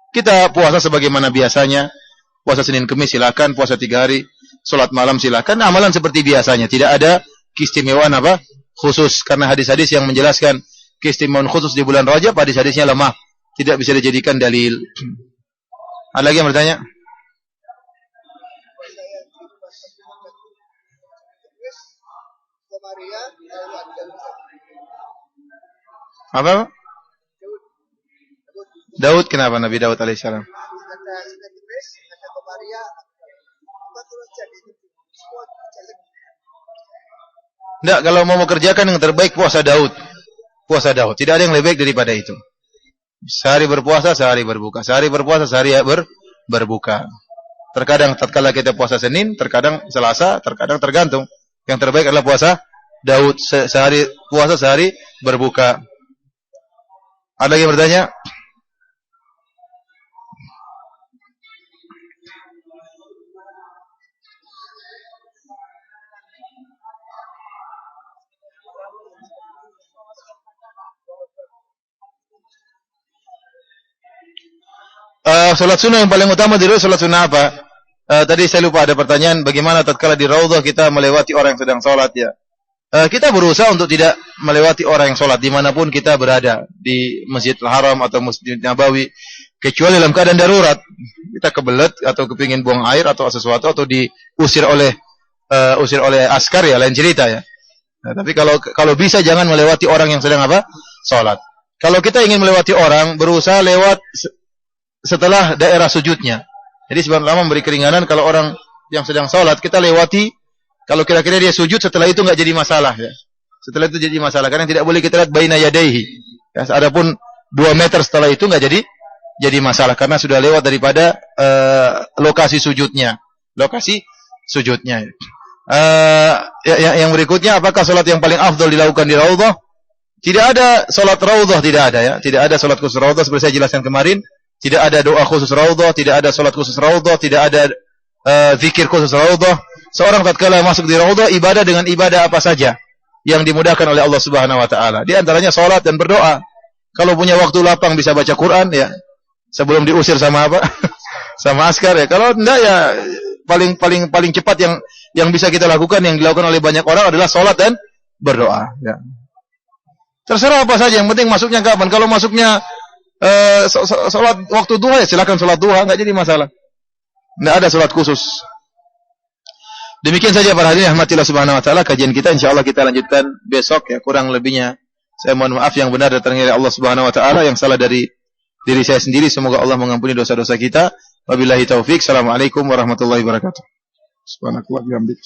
Kita puasa sebagaimana biasanya. Puasa Senin Kemis silakan, puasa 3 hari, salat malam silakan. Amalan seperti biasanya, tidak ada keistimewaan apa? Khusus, karena hadis-hadis yang menjelaskan keistimewaan khusus di bulan Rajab, hadis-hadisnya lemah, tidak bisa dijadikan dalil. Ada lagi yang bertanya? Apa? Daud, kenapa Nabi Daud alaihissalam? Enggak, kalau mau mengerjakan yang terbaik puasa Daud. Puasa Daud, tidak ada yang lebih baik daripada itu. Sehari berpuasa, sehari berbuka. Sehari berpuasa, sehari berbuka. Terkadang tatkala kita puasa Senin, terkadang Selasa, terkadang tergantung. Yang terbaik adalah puasa Daud, sehari puasa, sehari berbuka. Ada lagi yang bertanya? Salat sunnah yang paling utama di salat sunnah apa? Tadi saya lupa ada pertanyaan, bagaimana tatkala di raudhah kita melewati orang yang sedang salat ya. Kita berusaha untuk tidak melewati orang yang salat dimanapun kita berada, di Masjidil Haram atau Masjid Nabawi, kecuali dalam keadaan darurat. Kita kebelet atau kepingin buang air atau sesuatu, atau diusir oleh askar ya, lain cerita ya. Nah, tapi kalau bisa jangan melewati orang yang sedang apa? Salat. Kalau kita ingin melewati orang, berusaha lewat setelah daerah sujudnya. Jadi sebagian ulama memberi keringanan kalau orang yang sedang salat kita lewati, kalau kira-kira dia sujud setelah itu enggak jadi masalah ya. Setelah itu jadi masalah karena tidak boleh kita lihat baina yadaihi. Ya, adapun 2 meter setelah itu enggak jadi masalah karena sudah lewat daripada lokasi sujudnya. Lokasi sujudnya. Yang berikutnya, apakah salat yang paling afdal dilakukan di raudhah? Tidak ada salat raudhah, tidak ada ya. Tidak ada salat khusus raudhah seperti saya jelaskan kemarin. Tidak ada doa khusus raudhah, tidak ada salat khusus raudhah, tidak ada zikir khusus raudhah. Seorang tatkala masuk di raudhah ibadah dengan ibadah apa saja yang dimudahkan oleh Allah Subhanahu wa taala. Di antaranya salat dan berdoa. Kalau punya waktu lapang bisa baca Quran ya. Sebelum diusir sama apa? Sama askar ya. Kalau enggak ya paling cepat yang bisa kita lakukan, yang dilakukan oleh banyak orang adalah salat dan berdoa ya. Terserah apa saja, yang penting masuknya kapan. Kalau masuknya salat waktu duha ya silakan salat duha, enggak jadi masalah. Enggak ada salat khusus. Demikian saja para hadirin rahmatillah subhanahu wa taala kajian kita, insyaallah kita lanjutkan besok ya. Kurang lebihnya saya mohon maaf, yang benar datangnya dari Allah Subhanahu wa taala, yang salah dari diri saya sendiri. Semoga Allah mengampuni dosa-dosa kita. Wabillahi taufik. Assalamualaikum warahmatullahi wabarakatuh. Subhanakallah bihamdik.